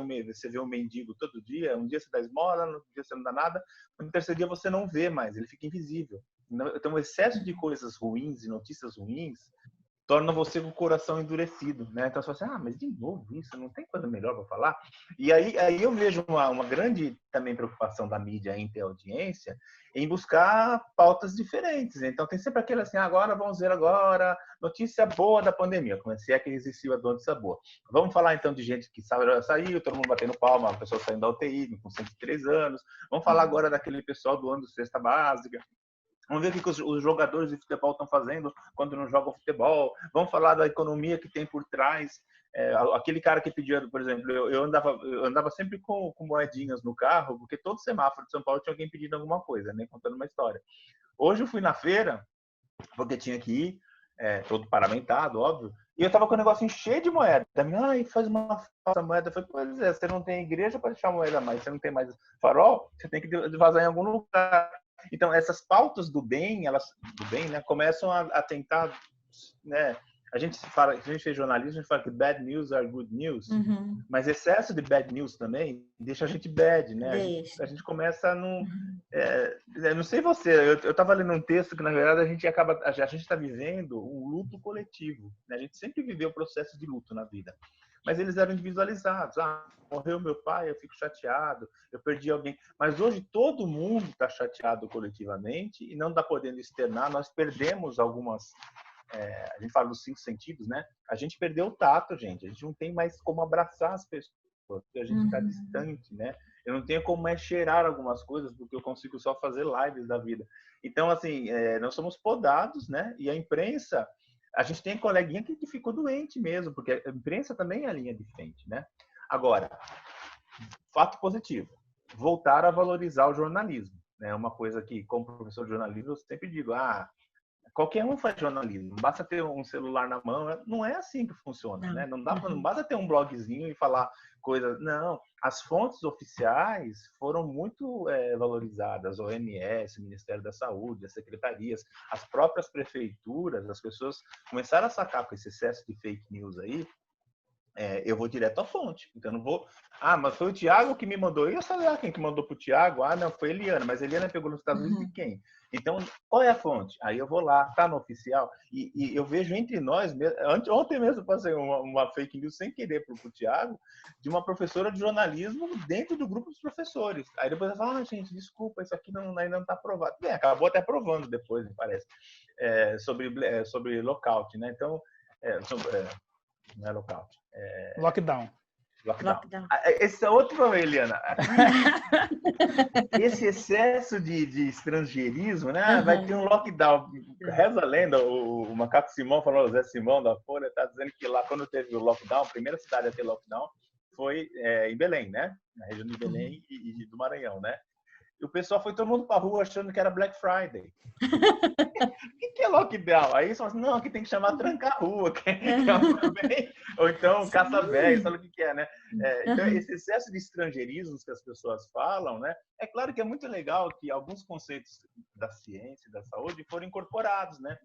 vê um mendigo todo dia. Um dia você dá esmola, no outro dia você não dá nada, no terceiro dia você não vê mais, ele fica invisível. Então, o excesso de coisas ruins e notícias ruins torna você com o coração endurecido, né? Então você fala assim, mas de novo isso, não tem coisa melhor para falar? E aí eu vejo uma grande também preocupação da mídia em ter audiência em buscar pautas diferentes. Então tem sempre aquele assim, agora vamos ver agora notícia boa da pandemia, como se é que existiu a notícia boa. Vamos falar então de gente que saiu, todo mundo batendo palma, a pessoa saindo da UTI com 103 anos. Vamos falar agora daquele pessoal do ano de cesta básica. Vamos ver o que os jogadores de futebol estão fazendo quando não jogam futebol. Vamos falar da economia que tem por trás. Aquele cara que pediu, por exemplo, eu andava sempre com moedinhas no carro, porque todo semáforo de São Paulo tinha alguém pedindo alguma coisa, né, contando uma história. Hoje eu fui na feira, porque tinha que ir, todo paramentado, óbvio, e eu tava com um negocinho cheio de moeda. Faz uma falsa moeda. Eu falei, pois é, você não tem igreja para deixar moeda mais, você não tem mais farol, você tem que vazar em algum lugar. Então, essas pautas do bem, né, começam a tentar, né? A gente fez jornalismo, a gente fala que bad news are good news, mas excesso de bad news também deixa a gente bad, né? A gente começa a não... não sei você, eu estava lendo um texto que, na verdade, a gente está vivendo um luto coletivo, né? A gente sempre viveu processo de luto na vida, mas eles eram individualizados. Morreu meu pai, eu fico chateado, eu perdi alguém. Mas hoje todo mundo está chateado coletivamente e não está podendo externar. Nós perdemos algumas... a gente fala dos 5 sentidos, né? A gente perdeu o tato, gente. A gente não tem mais como abraçar as pessoas, porque a gente está distante, né? Eu não tenho como mais cheirar algumas coisas, porque eu consigo só fazer lives da vida. Então, assim, nós somos podados, né? E a imprensa... A gente tem coleguinha que ficou doente mesmo, porque a imprensa também é a linha de frente, né? Agora, fato positivo, voltar a valorizar o jornalismo, né? Uma coisa que, como professor de jornalismo, eu sempre digo, qualquer um faz jornalismo, basta ter um celular na mão, não é assim que funciona, né? Não basta ter um blogzinho e falar coisas, não. As fontes oficiais foram muito valorizadas, OMS, Ministério da Saúde, as secretarias, as próprias prefeituras, as pessoas começaram a sacar com esse excesso de fake news aí, eu vou direto à fonte. Então, não vou... Ah, mas foi o Tiago que me mandou. Eu ia saber quem que mandou para o Tiago. Ah, não, foi a Eliana. Mas a Eliana pegou nos Estados Unidos de quem? Então, qual é a fonte? Aí eu vou lá, tá no oficial. E eu vejo entre nós, ontem mesmo eu passei uma fake news sem querer para o Tiago, de uma professora de jornalismo dentro do grupo dos professores. Aí depois ela fala, gente, desculpa, isso aqui ainda não está aprovado. Bem, acabou até aprovando depois, me parece, sobre lockout, né? Então, não é lockout. Lockdown. Lockdown. Esse é outro problema, Eliana. Esse excesso de estrangeirismo, né? Vai ter um lockdown. Reza a lenda, o Macaco Simão falou, o Zé Simão da Folha, está dizendo que lá, quando teve o lockdown, a primeira cidade a ter lockdown foi em Belém, né? Na região de Belém e do Maranhão, né? E o pessoal foi todo mundo para a rua achando que era Black Friday. O que é lockdown? Aí só assim, não, aqui tem que chamar tranca-rua, ou então caça-véio, sabe o que é, né? Então, esse excesso de estrangeirismos que as pessoas falam, né? É claro que é muito legal que alguns conceitos da ciência, da saúde, foram incorporados, né?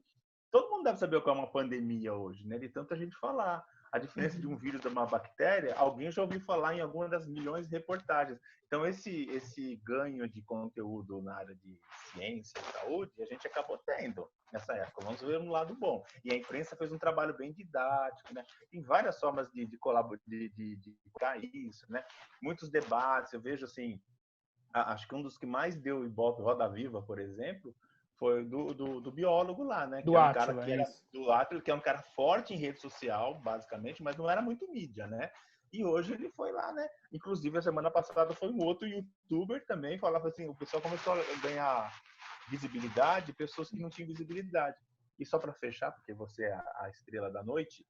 Todo mundo deve saber o que é uma pandemia hoje, né? De tanta gente falar. A diferença de um vírus de uma bactéria, alguém já ouviu falar em alguma das milhões de reportagens. Então, esse ganho de conteúdo na área de ciência e saúde, a gente acabou tendo nessa época. Vamos ver um lado bom. E a imprensa fez um trabalho bem didático, né? Tem várias formas de colaborar isso, né? Muitos debates, eu vejo assim, acho que um dos que mais deu ibope, Roda Viva, por exemplo, foi do biólogo lá, né? Do Átila, do Átila, que é um cara forte em rede social, basicamente, mas não era muito mídia, né? E hoje ele foi lá, né? Inclusive, a semana passada foi um outro youtuber também, falava assim, o pessoal começou a ganhar visibilidade, pessoas que não tinham visibilidade. E só para fechar, porque você é a estrela da noite,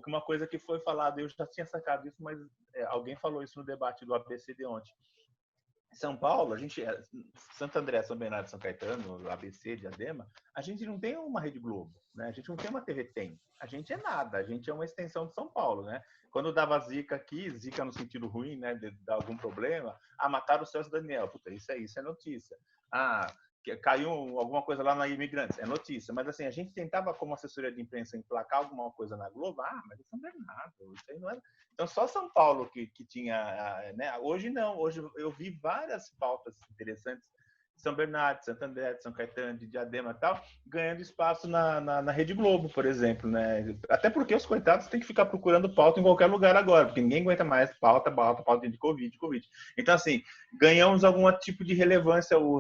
uma coisa que foi falada, eu já tinha sacado isso, mas alguém falou isso no debate do ABC de ontem. São Paulo, Santo André, São Bernardo, São Caetano, ABC, Diadema, a gente não tem uma Rede Globo, né? A gente não tem uma TV Tem. A gente é nada, a gente é uma extensão de São Paulo, né? Quando dava zica aqui, zica no sentido ruim, né? De algum problema, mataram o Celso Daniel. Puta, isso é notícia. Caiu alguma coisa lá na Imigrantes, é notícia. Mas assim, a gente tentava, como assessoria de imprensa, emplacar alguma coisa na Globo, mas é São Bernardo, isso aí não é... Então, só São Paulo que tinha, né? Hoje não, hoje eu vi várias pautas interessantes, São Bernardo, Santo André, São Caetano, de Diadema e tal, ganhando espaço na Rede Globo, por exemplo, né? Até porque os coitados têm que ficar procurando pauta em qualquer lugar agora, porque ninguém aguenta mais pauta de Covid. Então, assim, ganhamos algum tipo de relevância, o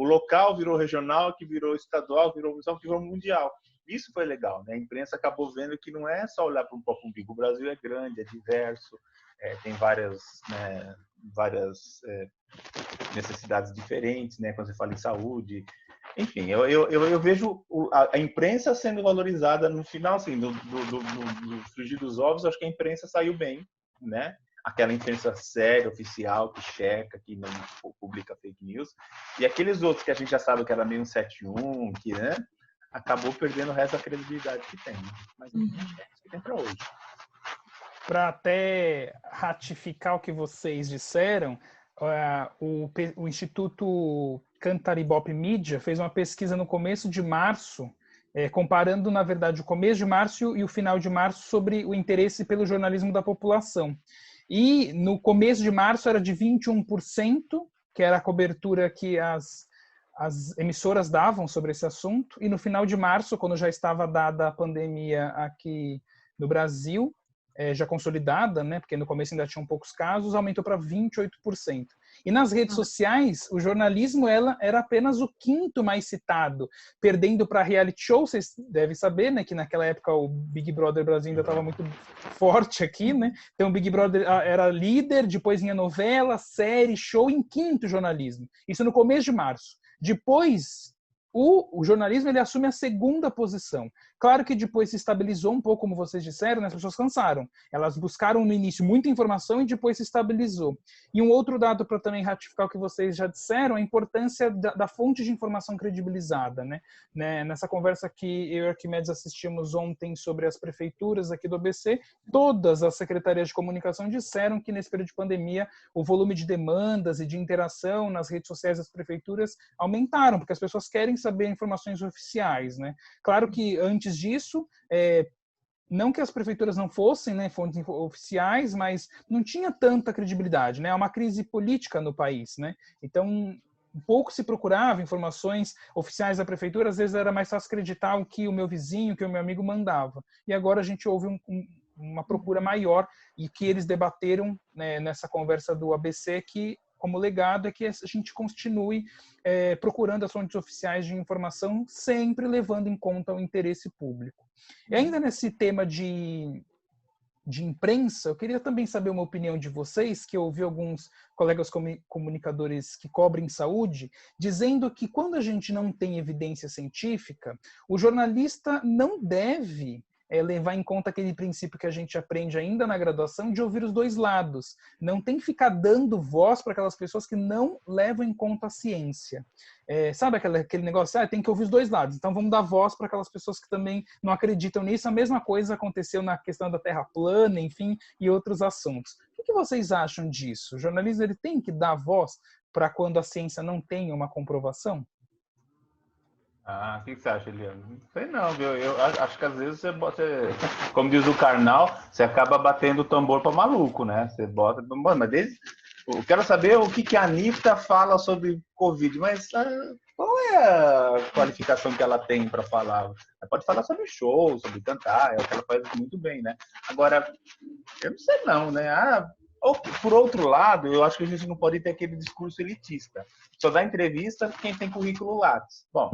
local virou regional, que virou estadual, virou mundial. Isso foi legal, né? A imprensa acabou vendo que não é só olhar para um pouco umbigo. O Brasil é grande, é diverso, tem várias necessidades diferentes, né? Quando você fala em saúde. Enfim, eu vejo a imprensa sendo valorizada no final, assim, do frigir dos ovos, acho que a imprensa saiu bem, né? Aquela imprensa séria, oficial, que checa, que não publica fake news. E aqueles outros que a gente já sabe que era meio um 7-1, que, né? Acabou perdendo o resto da credibilidade que tem. Mas é isso que tem para hoje. Para até ratificar o que vocês disseram, o Instituto Cantaribop Mídia fez uma pesquisa no começo de março, comparando, na verdade, o começo de março e o final de março sobre o interesse pelo jornalismo da população. E no começo de março era de 21%, que era a cobertura que as emissoras davam sobre esse assunto, e no final de março, quando já estava dada a pandemia aqui no Brasil, já consolidada, né, porque no começo ainda tinham poucos casos, aumentou para 28%. E nas redes sociais, o jornalismo era apenas o quinto mais citado, perdendo para reality show. Vocês devem saber, né, que naquela época o Big Brother Brasil ainda estava muito forte aqui, né? Então o Big Brother era líder, depois vinha novela, série, show, em quinto jornalismo. Isso no começo de março. Depois, o jornalismo ele assume a segunda posição. Claro que depois se estabilizou um pouco, como vocês disseram, né? As pessoas cansaram. Elas buscaram no início muita informação e depois se estabilizou. E um outro dado para também ratificar o que vocês já disseram, a importância da fonte de informação credibilizada, né? Nessa conversa que eu e Arquimedes assistimos ontem sobre as prefeituras aqui do ABC, todas as secretarias de comunicação disseram que nesse período de pandemia o volume de demandas e de interação nas redes sociais das prefeituras aumentaram, porque as pessoas querem saber informações oficiais, né? Claro que antes disso, não que as prefeituras não fossem, né, fontes oficiais, mas não tinha tanta credibilidade, né? É uma crise política no país, né? Então, pouco se procurava informações oficiais da prefeitura, às vezes era mais fácil acreditar o que o meu vizinho, o que o meu amigo mandava. E agora a gente ouve uma procura maior e que eles debateram, né, nessa conversa do ABC, que como legado é que a gente continue procurando as fontes oficiais de informação, sempre levando em conta o interesse público. E ainda nesse tema de imprensa, eu queria também saber uma opinião de vocês, que eu ouvi alguns colegas comunicadores que cobrem saúde, dizendo que quando a gente não tem evidência científica, o jornalista não deve levar em conta aquele princípio que a gente aprende ainda na graduação de ouvir os dois lados. Não tem que ficar dando voz para aquelas pessoas que não levam em conta a ciência. Sabe aquele negócio? Tem que ouvir os dois lados. Então vamos dar voz para aquelas pessoas que também não acreditam nisso. A mesma coisa aconteceu na questão da Terra plana, enfim, e outros assuntos. O que vocês acham disso? O jornalismo ele tem que dar voz para quando a ciência não tem uma comprovação? O que você acha, Eliane? Não sei não, viu? Eu acho que às vezes você, como diz o Karnal, você acaba batendo o tambor para maluco, né? Você bota... Mas eu quero saber o que a Anitta fala sobre Covid, mas qual é a qualificação que ela tem para falar? Ela pode falar sobre show, sobre cantar, é o que ela faz muito bem, né? Agora, eu não sei não, né? Por outro lado, eu acho que a gente não pode ter aquele discurso elitista. Só dá entrevista quem tem currículo Lattes. Bom,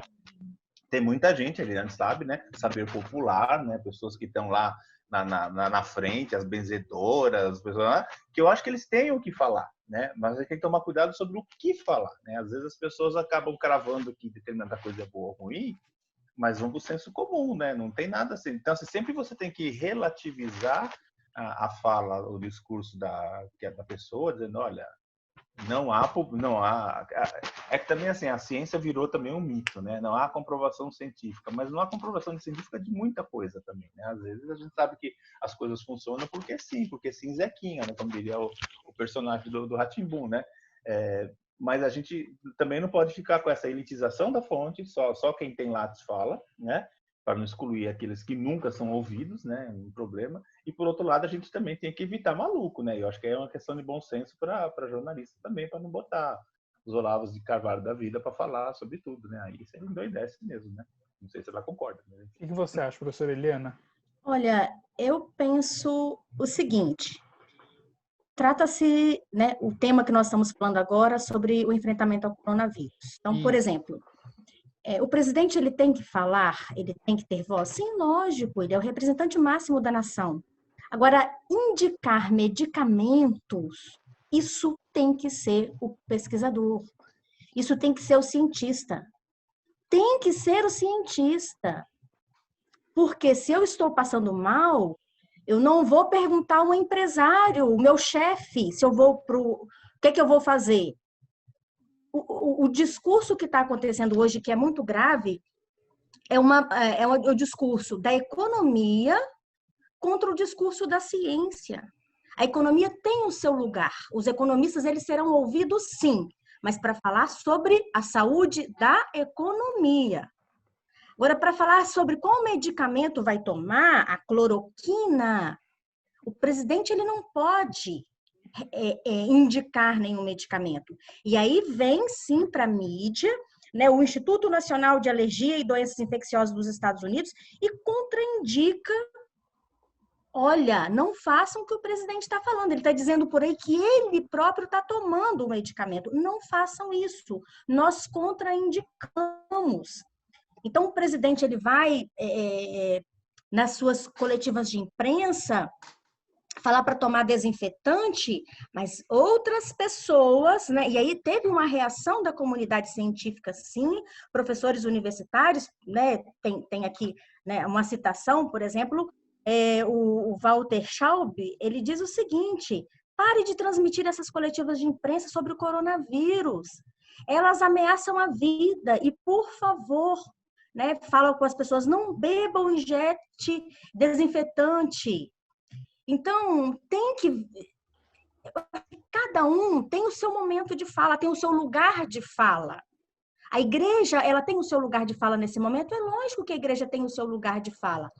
tem muita gente, a gente sabe, né? Saber popular, né? Pessoas que estão lá na frente, as benzedoras, pessoas, que eu acho que eles têm o que falar, né? Mas a gente tem que tomar cuidado sobre o que falar, né? Às vezes as pessoas acabam cravando que determinada coisa é boa ou ruim, mas vão para o senso comum, né? Não tem nada assim. Então, sempre você tem que relativizar a fala, o discurso da pessoa, dizendo, olha, não há. É que também assim, a ciência virou também um mito, né? Não há comprovação científica, mas não há comprovação científica de muita coisa também, né? Às vezes a gente sabe que as coisas funcionam porque sim, Zequinha, né? Como diria o personagem do Rá-Tim-Bum, né? Mas a gente também não pode ficar com essa elitização da fonte, só quem tem Lattes fala, né? Para não excluir aqueles que nunca são ouvidos, né? Um problema. E, por outro lado, a gente também tem que evitar maluco, né? Eu acho que é uma questão de bom senso para jornalista também, para não botar os Olavos de Carvalho da vida para falar sobre tudo, né? Aí você endoidece mesmo, né? Não sei se ela concorda. Né? O que você acha, professora Eliana? Olha, eu penso o seguinte, trata-se, né, o tema que nós estamos falando agora sobre o enfrentamento ao coronavírus. Então, por exemplo, o presidente ele tem que falar, ele tem que ter voz? Sim, lógico, ele é o representante máximo da nação. Agora, indicar medicamentos, isso tem que ser o pesquisador, isso tem que ser o cientista. Tem que ser o cientista. Porque se eu estou passando mal, eu não vou perguntar ao empresário, o meu chefe, se eu vou para o que eu vou fazer. O discurso que está acontecendo hoje, que é muito grave, é o discurso da economia contra o discurso da ciência. A economia tem o seu lugar. Os economistas eles serão ouvidos, sim, mas para falar sobre a saúde da economia. Agora, para falar sobre qual medicamento vai tomar, a cloroquina, o presidente ele não pode indicar nenhum medicamento. E aí vem, sim, para a mídia, né, o Instituto Nacional de Alergia e Doenças Infecciosas dos Estados Unidos e contraindica, olha, não façam o que o presidente está falando. Ele está dizendo por aí que ele próprio está tomando o medicamento. Não façam isso. Nós contraindicamos. Então, o presidente ele vai, nas suas coletivas de imprensa, falar para tomar desinfetante, mas outras pessoas, né? E aí teve uma reação da comunidade científica, sim, professores universitários, né? Tem aqui, né, uma citação, por exemplo, o Walter Schaub, ele diz o seguinte: pare de transmitir essas coletivas de imprensa sobre o coronavírus. Elas ameaçam a vida e, por favor, né, fala com as pessoas, não bebam, injete desinfetante. Então, cada um tem o seu momento de fala, tem o seu lugar de fala. A igreja, ela tem o seu lugar de fala nesse momento? É lógico que a igreja tem o seu lugar de fala.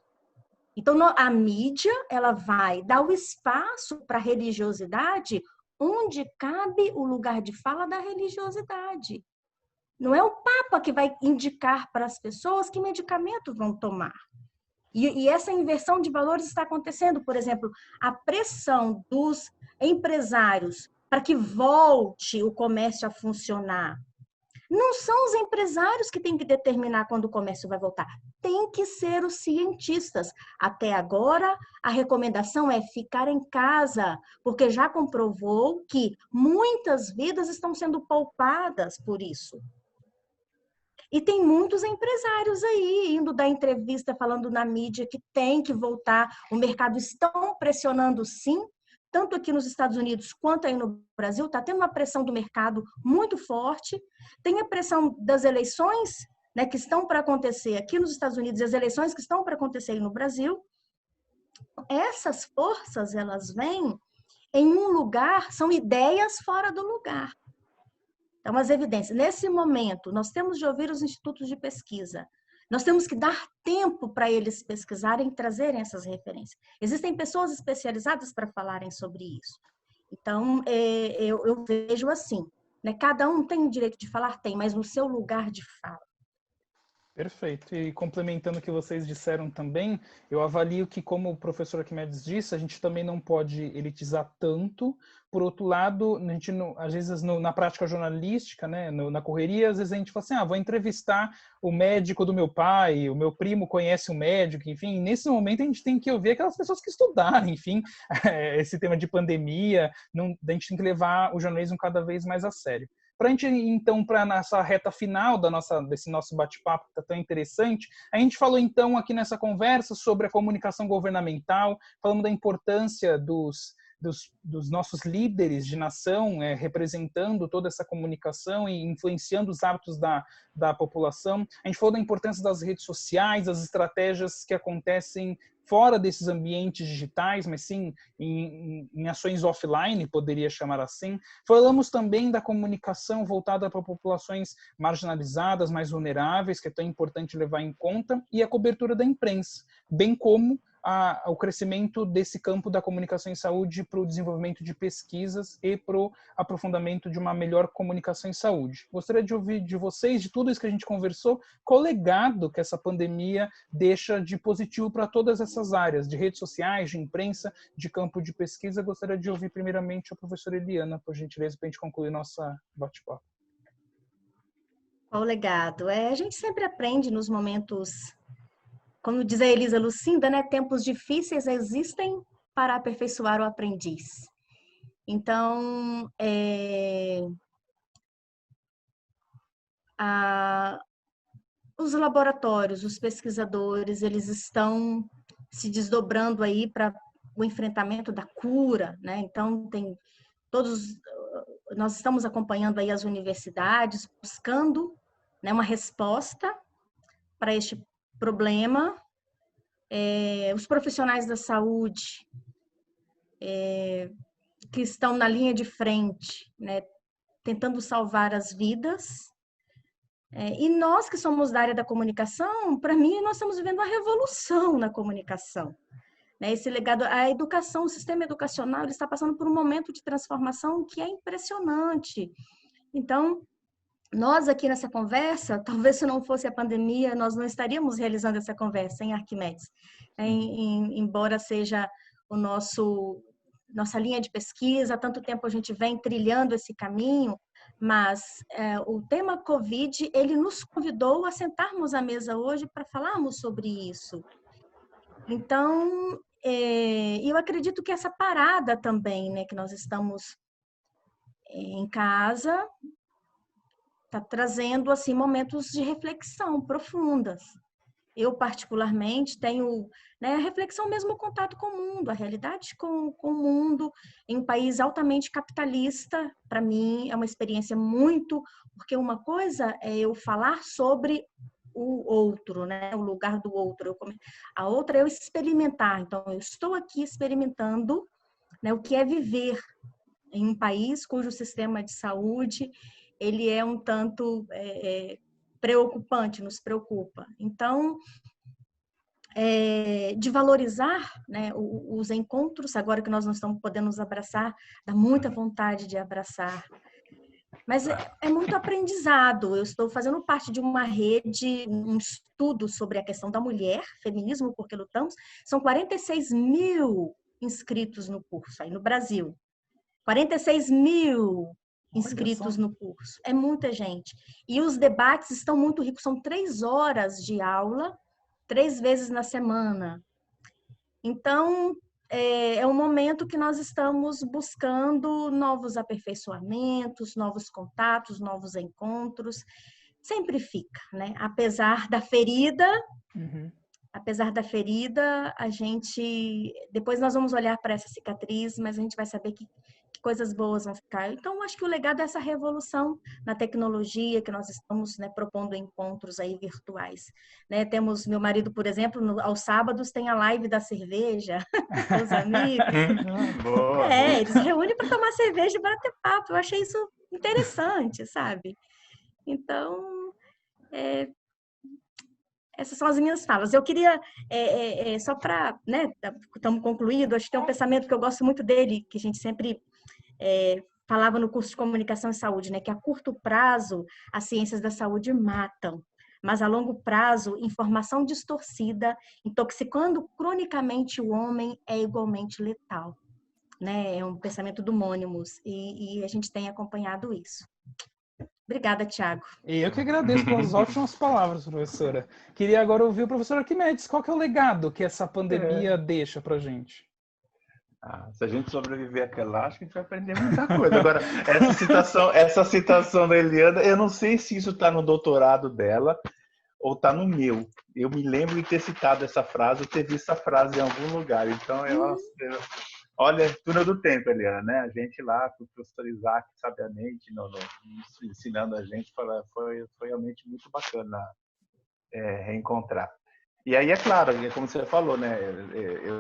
Então, a mídia, ela vai dar o espaço para a religiosidade onde cabe o lugar de fala da religiosidade. Não é o Papa que vai indicar para as pessoas que medicamento vão tomar. E essa inversão de valores está acontecendo. Por exemplo, a pressão dos empresários para que volte o comércio a funcionar. Não são os empresários que têm que determinar quando o comércio vai voltar. Tem que ser os cientistas. Até agora, a recomendação é ficar em casa, porque já comprovou que muitas vidas estão sendo poupadas por isso. E tem muitos empresários aí indo dar entrevista, falando na mídia que tem que voltar. O mercado estão pressionando, sim, tanto aqui nos Estados Unidos quanto aí no Brasil. Está tendo uma pressão do mercado muito forte. Tem a pressão das eleições, né, que estão para acontecer aqui nos Estados Unidos e as eleições que estão para acontecer aí no Brasil. Essas forças, elas vêm em um lugar, são ideias fora do lugar. Então, as evidências. Nesse momento, nós temos de ouvir os institutos de pesquisa. Nós temos que dar tempo para eles pesquisarem e trazerem essas referências. Existem pessoas especializadas para falarem sobre isso. Então, eu vejo assim, né? Cada um tem o direito de falar? Tem, mas no seu lugar de fala. Perfeito. E complementando o que vocês disseram também, eu avalio que, como o professor Arquimedes disse, a gente também não pode elitizar tanto. Por outro lado, a gente não, às vezes na prática jornalística, né, na correria, às vezes a gente fala assim, vou entrevistar o médico do meu pai, o meu primo conhece o médico, enfim. Nesse momento a gente tem que ouvir aquelas pessoas que estudaram, enfim, esse tema de pandemia, a gente tem que levar o jornalismo cada vez mais a sério. Para a gente, então, para a nossa reta final desse nosso bate-papo, que está tão interessante, a gente falou, então, aqui nessa conversa sobre a comunicação governamental, falamos da importância dos nossos líderes de nação, representando toda essa comunicação e influenciando os hábitos da população. A gente falou da importância das redes sociais, das estratégias que acontecem fora desses ambientes digitais, mas sim em ações offline, poderia chamar assim. Falamos também da comunicação voltada para populações marginalizadas, mais vulneráveis, que é tão importante levar em conta, e a cobertura da imprensa, bem como o crescimento desse campo da comunicação em saúde para o desenvolvimento de pesquisas e para o aprofundamento de uma melhor comunicação em saúde. Gostaria de ouvir de vocês, de tudo isso que a gente conversou, qual o legado que essa pandemia deixa de positivo para todas essas áreas, de redes sociais, de imprensa, de campo de pesquisa. Gostaria de ouvir primeiramente a professora Eliana, por gentileza, para a gente concluir nossa bate-papo. Qual o legado? A gente sempre aprende nos momentos, como diz a Elisa Lucinda, né? Tempos difíceis existem para aperfeiçoar o aprendiz. Então, os laboratórios, os pesquisadores, eles estão se desdobrando aí para o enfrentamento da cura, né? Então, nós estamos acompanhando aí as universidades, buscando, né, uma resposta para este problema. Os profissionais da saúde que estão na linha de frente, né, tentando salvar as vidas. E nós que somos da área da comunicação, para mim, nós estamos vivendo uma revolução na comunicação. Esse legado, a educação, o sistema educacional, ele está passando por um momento de transformação que é impressionante. Então, nós aqui nessa conversa, talvez se não fosse a pandemia, nós não estaríamos realizando essa conversa em Arquimedes, embora seja nossa linha de pesquisa, há tanto tempo a gente vem trilhando esse caminho, mas o tema Covid, ele nos convidou a sentarmos à mesa hoje para falarmos sobre isso. Então, eu acredito que essa parada também, né, que nós estamos em casa, está trazendo assim momentos de reflexão profundas. Eu, particularmente, tenho, né, a reflexão mesmo, o contato com o mundo, a realidade com o mundo, em um país altamente capitalista. Para mim, é uma experiência muito... Porque uma coisa é eu falar sobre o outro, né, o lugar do outro. A outra é eu experimentar. Então, eu estou aqui experimentando, né, o que é viver em um país cujo sistema de saúde ele é um tanto preocupante, nos preocupa. Então, de valorizar, né, os encontros, agora que nós não estamos podendo nos abraçar, dá muita vontade de abraçar. Mas é muito aprendizado. Eu estou fazendo parte de uma rede, um estudo sobre a questão da mulher, feminismo porque lutamos. São 46 mil inscritos no curso aí no Brasil. 46 mil inscritos no curso. É muita gente. E os debates estão muito ricos. São 3 horas de aula, 3 vezes na semana. Então, é um momento que nós estamos buscando novos aperfeiçoamentos, novos contatos, novos encontros. Sempre fica, né? Apesar da ferida, a gente... Depois nós vamos olhar para essa cicatriz, mas a gente vai saber que coisas boas vão ficar. Então, acho que o legado é essa revolução na tecnologia, que nós estamos, né, propondo encontros aí virtuais. Né? Temos meu marido, por exemplo, aos sábados tem a live da cerveja com os amigos. Eles se reúnem para tomar cerveja e bater papo. Eu achei isso interessante, sabe? Então, essas são as minhas falas. Eu queria, só para, né, estamos concluindo, acho que tem um pensamento que eu gosto muito dele, que a gente sempre falava no curso de comunicação e saúde, né, que a curto prazo as ciências da saúde matam, mas a longo prazo informação distorcida, intoxicando cronicamente o homem, é igualmente letal. Né? É um pensamento do Mônimos e a gente tem acompanhado isso. Obrigada, Tiago. E eu que agradeço pelas ótimas palavras, professora. Queria agora ouvir o professor Arquimedes. Qual que é o legado que essa pandemia deixa pra gente? Se a gente sobreviver àquela, acho que a gente vai aprender muita coisa. Agora, essa citação da Eliana, eu não sei se isso está no doutorado dela ou está no meu. Eu me lembro de ter citado essa frase, ou ter visto essa frase em algum lugar. Então, olha, túnel do tempo, Eliana, né? A gente lá, com o professor Isaac, sabiamente, ensinando a gente, foi realmente muito bacana reencontrar. E aí, é claro, como você falou, né? Eu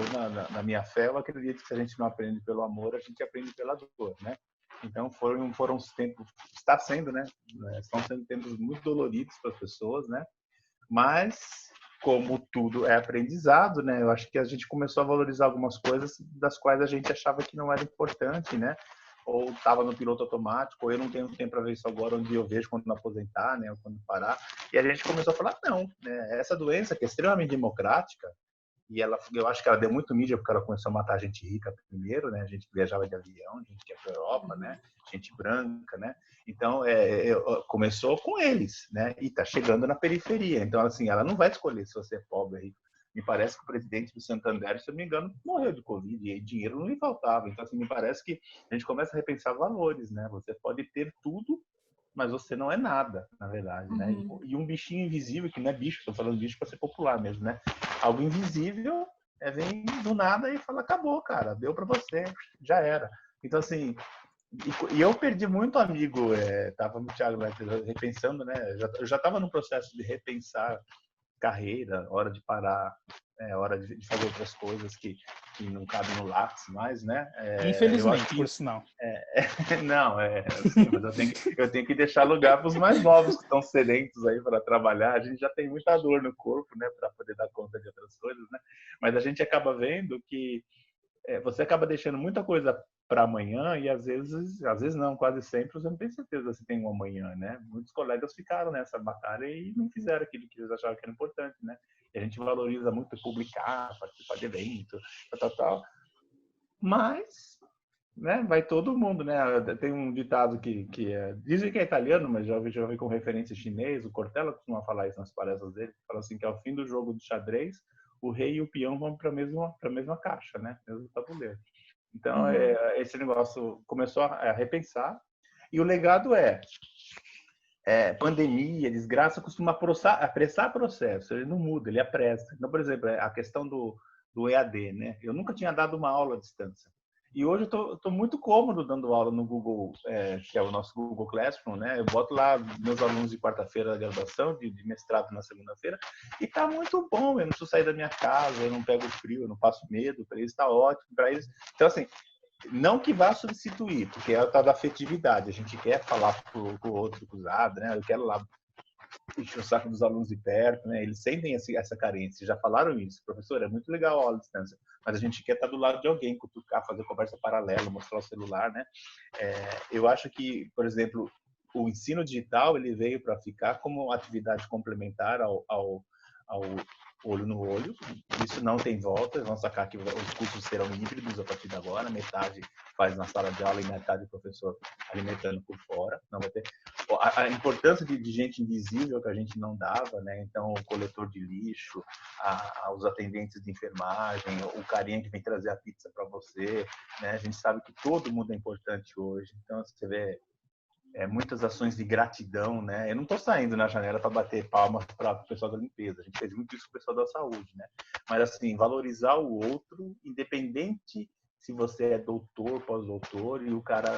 na minha fé, eu acredito que se a gente não aprende pelo amor, a gente aprende pela dor, né? Então, foram os tempos, está sendo, né? Estão sendo tempos muito doloridos para as pessoas, né? Mas, como tudo é aprendizado, né? Eu acho que a gente começou a valorizar algumas coisas das quais a gente achava que não era importante, né? Ou estava no piloto automático, ou eu não tenho tempo para ver isso agora, onde eu vejo quando aposentar, né? Ou quando parar. E a gente começou a falar, não, né? Essa doença que é extremamente democrática, e eu acho que ela deu muito mídia porque ela começou a matar gente rica primeiro, né? A gente que viajava de avião, gente que ia para a Europa, né? Gente branca, né? Então, começou com eles, né? E está chegando na periferia. Então, assim, ela não vai escolher se você é pobre ou rico. Me parece que o presidente do Santander, se eu não me engano, morreu de Covid e dinheiro não lhe faltava. Então, assim, me parece que a gente começa a repensar valores, né? Você pode ter tudo, mas você não é nada, na verdade, né? E um bichinho invisível, que não é bicho, estou falando bicho para ser popular mesmo, né? Algo invisível vem do nada e fala, acabou, cara, deu para você, já era. Então, assim, e eu perdi muito amigo, tava no Thiago, né, repensando, né? Eu já estava no processo de repensar carreira, hora de parar, hora de fazer outras coisas que não cabem no lápis mais, né? Infelizmente, por sinal. Não, assim, mas eu tenho que deixar lugar para os mais novos que estão sedentos aí para trabalhar. A gente já tem muita dor no corpo, né, para poder dar conta de outras coisas, né? Mas a gente acaba vendo que você acaba deixando muita coisa para amanhã e às vezes não, quase sempre você não tem certeza se tem um amanhã, né? Muitos colegas ficaram nessa batalha e não fizeram aquilo que eles achavam que era importante, né? E a gente valoriza muito publicar, participar de evento, tal. Mas, né, vai todo mundo, né? Tem um ditado que dizem que é italiano, mas já ouvi com referência chinês. O Cortella costuma falar isso nas palestras dele. Fala assim que ao fim do jogo de xadrez, o rei e o peão vão para a mesma caixa, né? Mesmo tabuleiro. Então, esse negócio começou a repensar. E o legado pandemia, desgraça, costuma apressar processo. Ele não muda, ele apressa. Então, por exemplo, a questão do EAD, né? Eu nunca tinha dado uma aula à distância. E hoje eu tô muito cômodo dando aula no Google, que é o nosso Google Classroom, né? Eu boto lá meus alunos de quarta-feira da graduação, de mestrado na segunda-feira, e tá muito bom. Eu não preciso sair da minha casa, eu não pego frio, eu não passo medo. Para eles está ótimo, para eles. Então, assim, não que vá substituir, porque é o tal da afetividade. A gente quer falar com o outro cruzado, né? Eu quero lá encher o saco dos alunos de perto, né? Eles sentem essa carência, já falaram isso. Professor, é muito legal a aula à distância, mas a gente quer estar do lado de alguém, cutucar, fazer conversa paralela, mostrar o celular, né? Eu acho que, por exemplo, o ensino digital, ele veio para ficar como atividade complementar ao olho no olho. Isso não tem volta. Vão sacar que os cursos serão híbridos a partir de agora. Metade faz na sala de aula e metade o professor alimentando por fora. Não vai ter. A importância de gente invisível que a gente não dava, né? Então, o coletor de lixo, os atendentes de enfermagem, o carinha que vem trazer a pizza para você, né? A gente sabe que todo mundo é importante hoje. Então, você vê muitas ações de gratidão, né? Eu não estou saindo na janela para bater palmas para o pessoal da limpeza. A gente fez muito isso com o pessoal da saúde, né? Mas, assim, valorizar o outro, independente se você é doutor, pós-doutor e o cara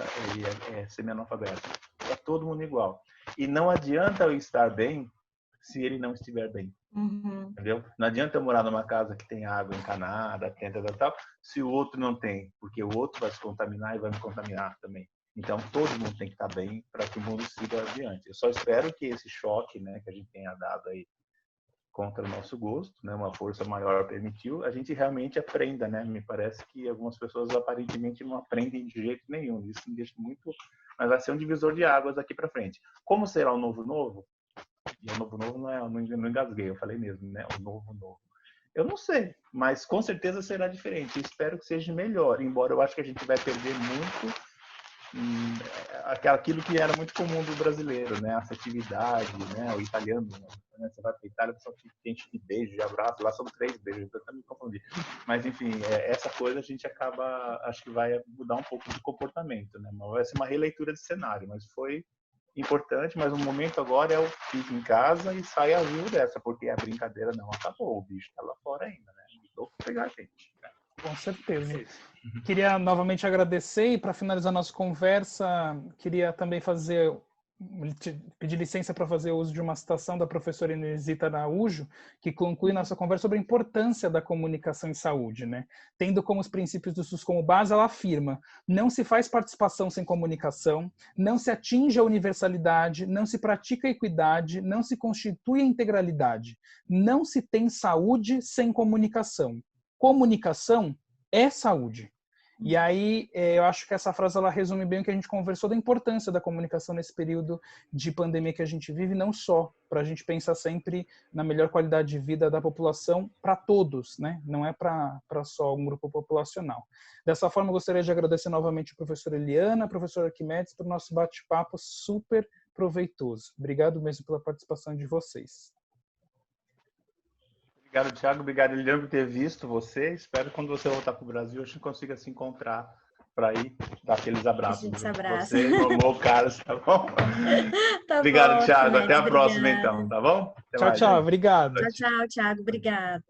é semi-analfabeto. É todo mundo igual. E não adianta eu estar bem se ele não estiver bem. Uhum. Entendeu? Não adianta eu morar numa casa que tem água encanada, tal, se o outro não tem, porque o outro vai se contaminar e vai me contaminar também. Então, todo mundo tem que estar bem para que o mundo siga adiante. Eu só espero que esse choque, né, que a gente tenha dado aí contra o nosso gosto, né, uma força maior permitiu, a gente realmente aprenda, né? Me parece que algumas pessoas aparentemente não aprendem de jeito nenhum. Isso me deixa muito... Mas vai ser um divisor de águas daqui para frente. Como será o novo novo? E o novo novo não engasguei, eu falei mesmo, né? O novo novo. Eu não sei, mas com certeza será diferente. Eu espero que seja melhor, embora eu acho que a gente vai perder muito aquilo que era muito comum do brasileiro, né? A afetividade, né? O italiano, né? Você vai para a Itália, só tem de beijo, de abraço, lá são 3 beijos, eu também me confundi. Mas, enfim, essa coisa a gente acaba, acho que vai mudar um pouco de comportamento, né? Vai ser uma releitura de cenário, mas foi importante, mas o momento agora é o fique em casa e saia vivo dessa, porque a brincadeira não acabou, o bicho está lá fora ainda, né? Vou pegar a gente. Né? Com certeza. Queria novamente agradecer e para finalizar nossa conversa, queria também pedir licença para fazer uso de uma citação da professora Inesita Araújo, que conclui nossa conversa sobre a importância da comunicação em saúde, né? Tendo como os princípios do SUS como base, ela afirma: não se faz participação sem comunicação, não se atinge a universalidade, não se pratica a equidade, não se constitui a integralidade, não se tem saúde sem comunicação. Comunicação é saúde. E aí, eu acho que essa frase ela resume bem o que a gente conversou da importância da comunicação nesse período de pandemia que a gente vive, não só para a gente pensar sempre na melhor qualidade de vida da população para todos, né? Não é para só um grupo populacional. Dessa forma, eu gostaria de agradecer novamente a professora Eliana, a professora Arquimedes, pelo nosso bate-papo super proveitoso. Obrigado mesmo pela participação de vocês. Obrigado, Thiago. Obrigado, Eliane, por ter visto você. Espero que quando você voltar para o Brasil, a gente consiga se encontrar para ir dar aqueles abraços. A gente se abraça. Você, Momô, Carlos, tá bom? Tá obrigado, bom, Thiago. Arquimedes, Até a próxima, obrigada. então, tá bom? Até Tchau, mais, tchau. gente. Obrigado. Tchau, tchau, Thiago. Obrigada.